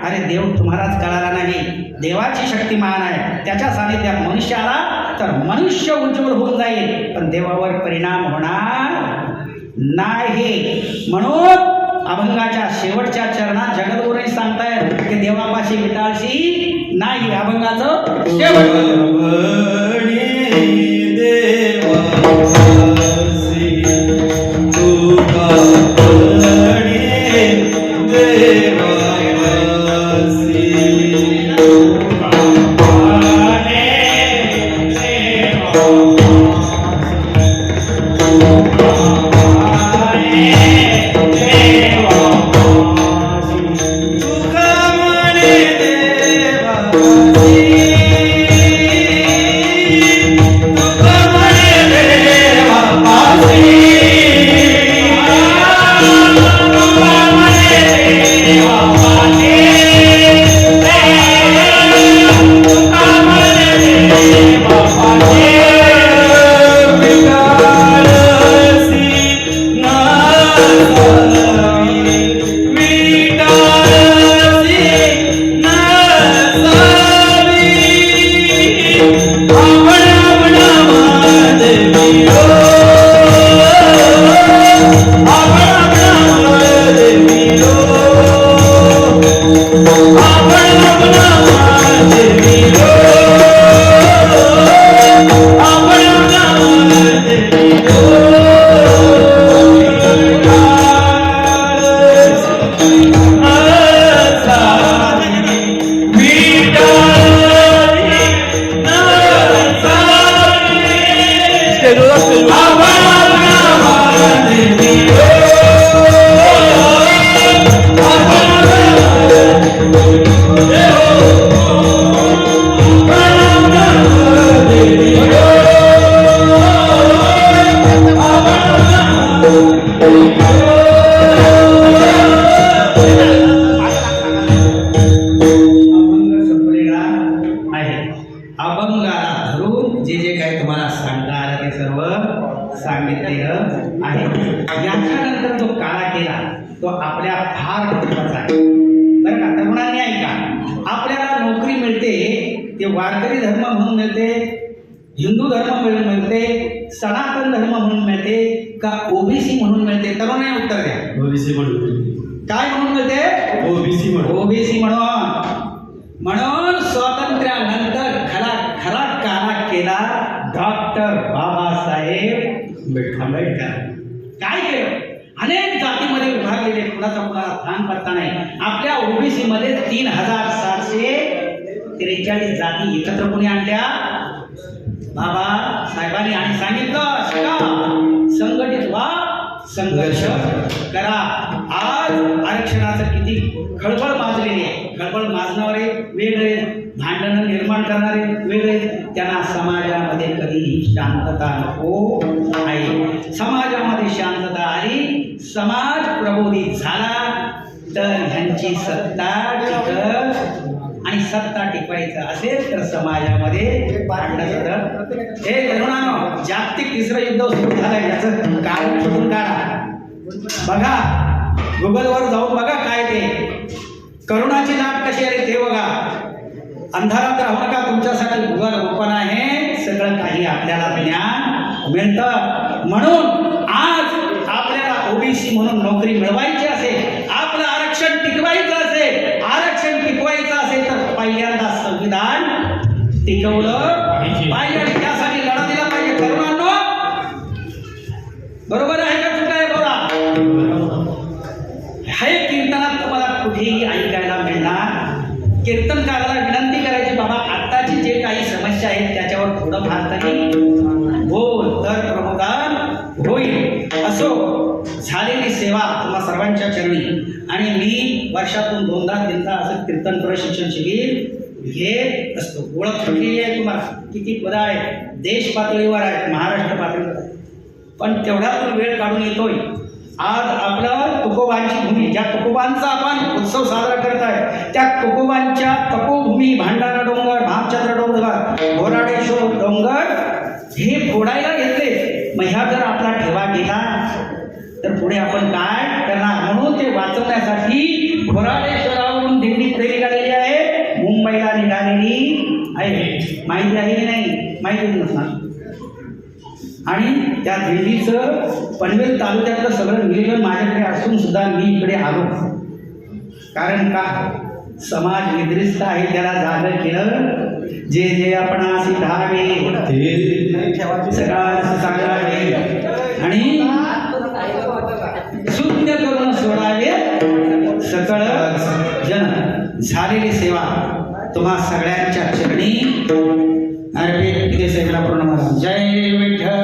अरे देव तुम्हालाच कळाला नाही. देवाची शक्ती महान आहे. त्याच्या सानिध्यात मनुष्य आला तर मनुष्य उज्ज्वल होऊन जाईल, पण देवावर परिणाम होणार नाही. म्हणून अभंगाच्या शेवटच्या चरणात जगद्गुरूंनी सांगतायत की देवापाशी मिटाळशी नाही. अभंगाचं शेवट वारकरी धर्म म्हणून मिळते, हिंदू धर्म म्हणून मिळते, सनातन धर्म म्हणून मिळते का ओबीसी म्हणून मिळते? तरुणाने उत्तर द्या. ओबीसी म्हणून. काय म्हणून मिळते? ओबीसी म्हणून. ओबीसी म्हणून स्वातंत्र्यानंतर खरा काला केला डॉक्टर बाबासाहेब आंबेडकर. काय केलं? अनेक जातीमध्ये विभागलेले, कुणाचा कुणाला थान पत्ता नाही. आपल्या ओबीसी मध्ये 3743 जाती एकत्र कोणी आणल्या? बाबा साहेबांनी. आणि सांगितलं शिका, संघटित व्हा, संघर्ष करा. आज आरक्षणाचं किती खळबळ माजलेली आहे. खळबळ माजणारे वेगळे, भांडणं निर्माण करणारे वेगळे. त्यांना समाजामध्ये कधीही शांतता नको आहे. समाजामध्ये शांतता आली, समाज प्रबोधित झाला तर ह्यांची सत्ता टिकत. आणि सत्ता टिकवायचं असेल तर समाजामध्ये भांडण होतं. हे तरुणांनो, जागतिक तिसरं युद्ध सुरू झालं, याचं कारण शोधून काढा. बघा, गुगलवर जाऊन बघा काय ते. करोनाची लाट कशी आली ते बघा. अंधारात राहू नका, तुमच्यासाठी गुगल ओपन आहे. सगळं काही आपल्याला ज्ञान मिळतं. म्हणून आज आपल्याला ओबीसी म्हणून नोकरी मिळवायची असेल, आपलं आरक्षण टिकवायचं असेल, आरक्षण टिकवायचं असेल तर पहिल्यांदा संविधान टिकवलं पाहिजे आणि त्यासाठी लढा दिला पाहिजे. तरुणांनो, बरोबर आहे का चुका आहे? बोला. हे कीर्तनात तुम्हाला कुठेही ऐकायला मिळणार. कीर्तनकाराला विनंती करायची, बाबा आत्ताची जे काही समस्या आहेत त्याच्यावर थोडं फार तरी बोल, तर प्रबोधन होईल. असो, झालेली सेवा तुम्हा सर्वांच्या चरणी. आणि मी वर्षातून 2दा-3दा असं कीर्तन प्रशिक्षण शिबिर घेत असतो. ओळख कुठली आहे तुम्हाला? किती पदं आहे? देश पातळीवर आहे, महाराष्ट्र पातळीवर आहे. पण तेवढ्यातून वेळ काढून येतोय. आज आपलं तुकोबांची भूमी, ज्या तुकोबांचा आपण उत्सव साजरा करत आहे, त्या तुकोबांच्या तपोभूमी, भांडारा डोंगर, भामचंद्र डोंगर, घोराडेश्वर डोंगर हे फोडायला घेतले. मग ह्या जर आपला ठेवा गेला तर पुढे आपण काय करणार? म्हणून ते वाचवण्यासाठी घोराडेश्वरावरून दिंडी पुढे निघालेली आहे, मुंबईला निघालेली आहे. माहिती आहे की नाही? माहिती नसणार. आणि त्या दिल्लीचं पनवेल तालुक्यातलं सगळं नियोजन माझ्याकडे असून सुद्धा मी इकडे आलो. कारण का? समाज निद्रिस्त आहे, त्याला जागं केलं. जे जे आपणासी धावे ते सगळा सांगावे आणि शून्य करून सोडावे सकळ जन. झालेली सेवा तुम्हा सगळ्यांच्या चरणी अर्पित. इथे सेवेला पूर्ण मारा. जय विठ्ठल.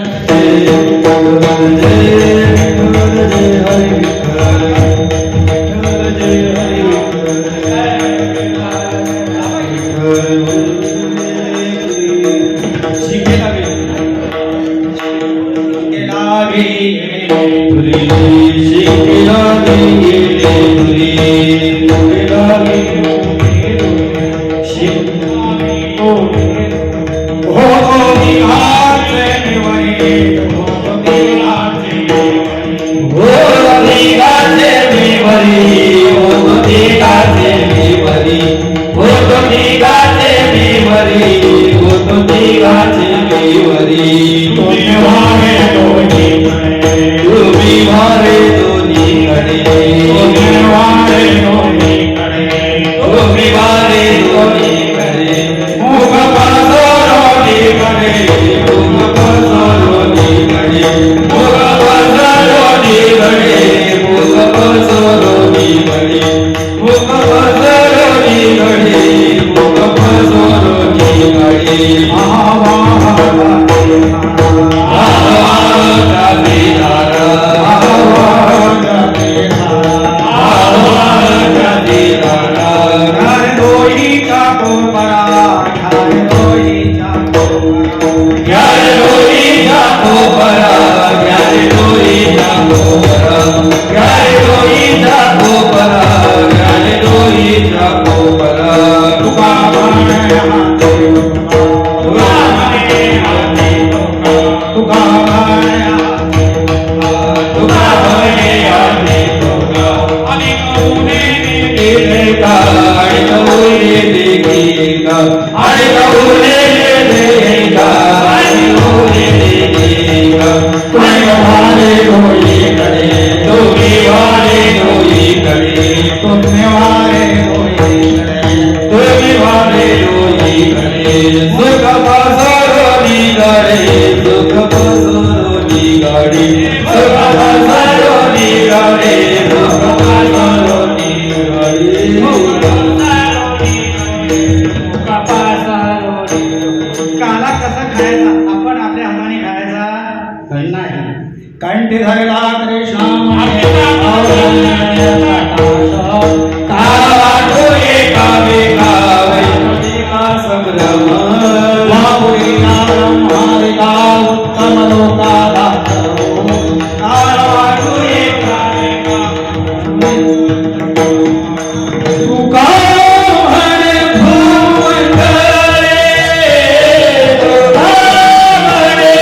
I ओले देगा ओले देगा कोई वाले कोई करे तुम्ही वाले कोई करे तुम्ही वाले कोई करे तुम्ही वाले कोई करे सुख बसरो निगडे सुख बसरो निगडे सुख बसरो निगडे सुख बसरो काला कसा खायचा आपण आपल्या हाताने खायचा नाही. कंठी धरला कृष्ण काला एका वेगा वैकुंठिका संग्रम बाहुरी नाम हरिका उत्तम लोकाला काला एका वेगा तुका हरे भूमंडळे तुका हरे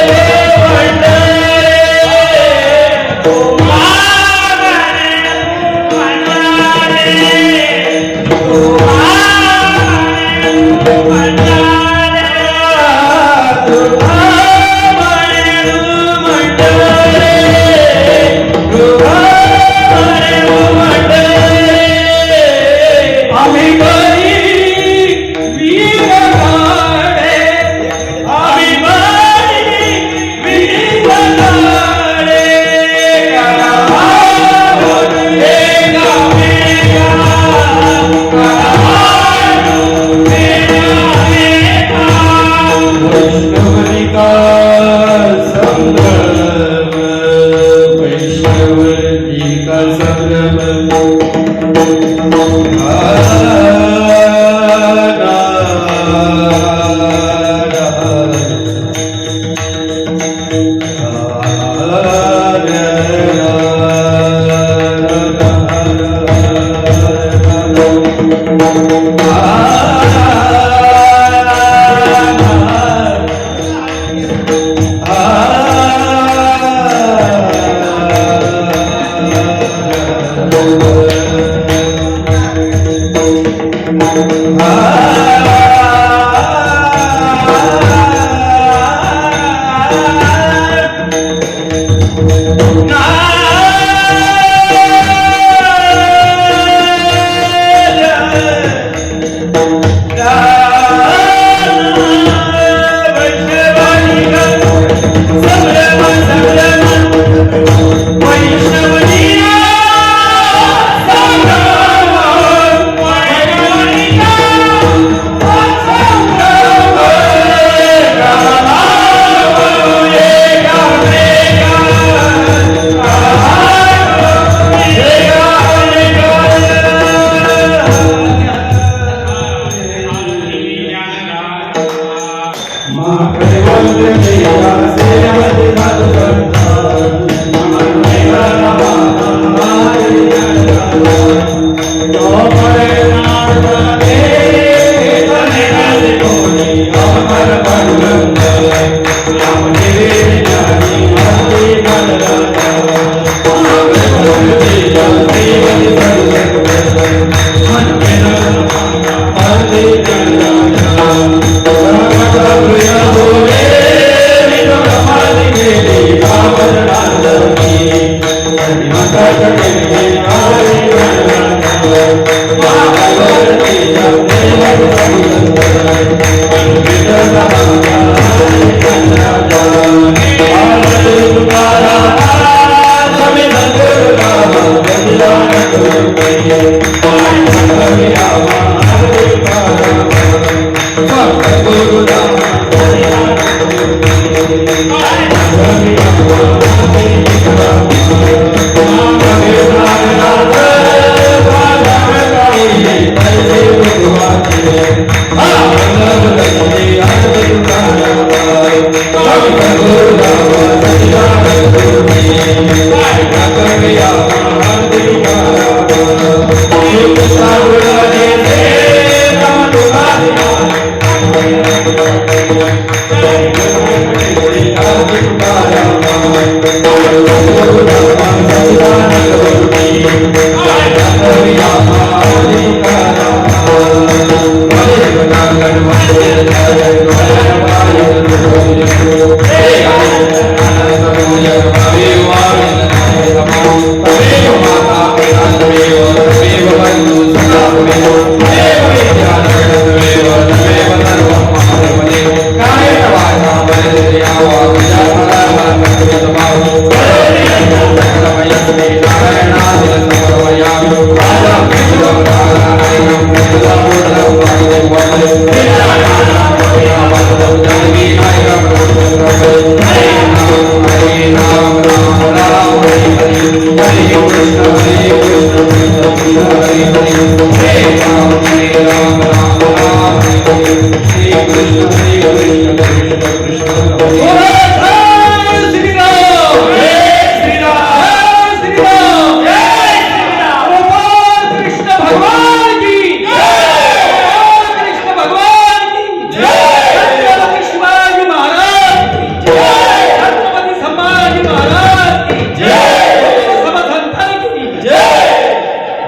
Hare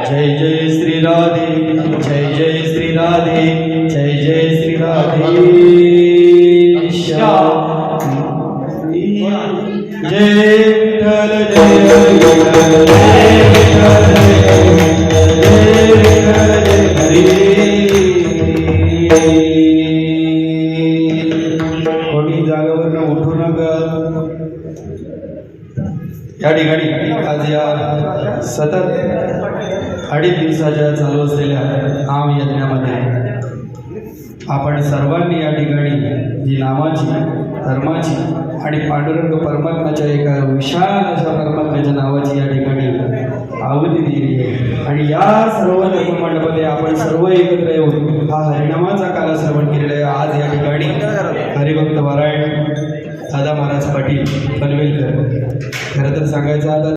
जय जय श्री राधे, जय जय श्री राधे, जय जय श्री राधे श्याम। जय विठ्ठल जय विठ्ठल, जय विठ्ठल जय विठ्ठल, जय हरी। कोणी जागेवरनं उठू नका। या ठिकाणी आज या सतत 2.5 दिवसाच्या चालू असलेल्या नाम यज्ञामध्ये आपण सर्वांनी या ठिकाणी जी नामाची, धर्माची आणि पांडुरंग परमात्म्याच्या एका विशाल अशा परमात्म्याच्या नावाची या ठिकाणी आहुती दिली आहे. आणि या सर्व धर्ममंडळामध्ये आपण सर्व एकत्र येऊन हा हरिनामाचा कालश्रवण केलेला आहे. आज या ठिकाणी हरिभक्त नारायण दादा महाराज पाटील पनवेलकर, खरं तर सांगायचं आता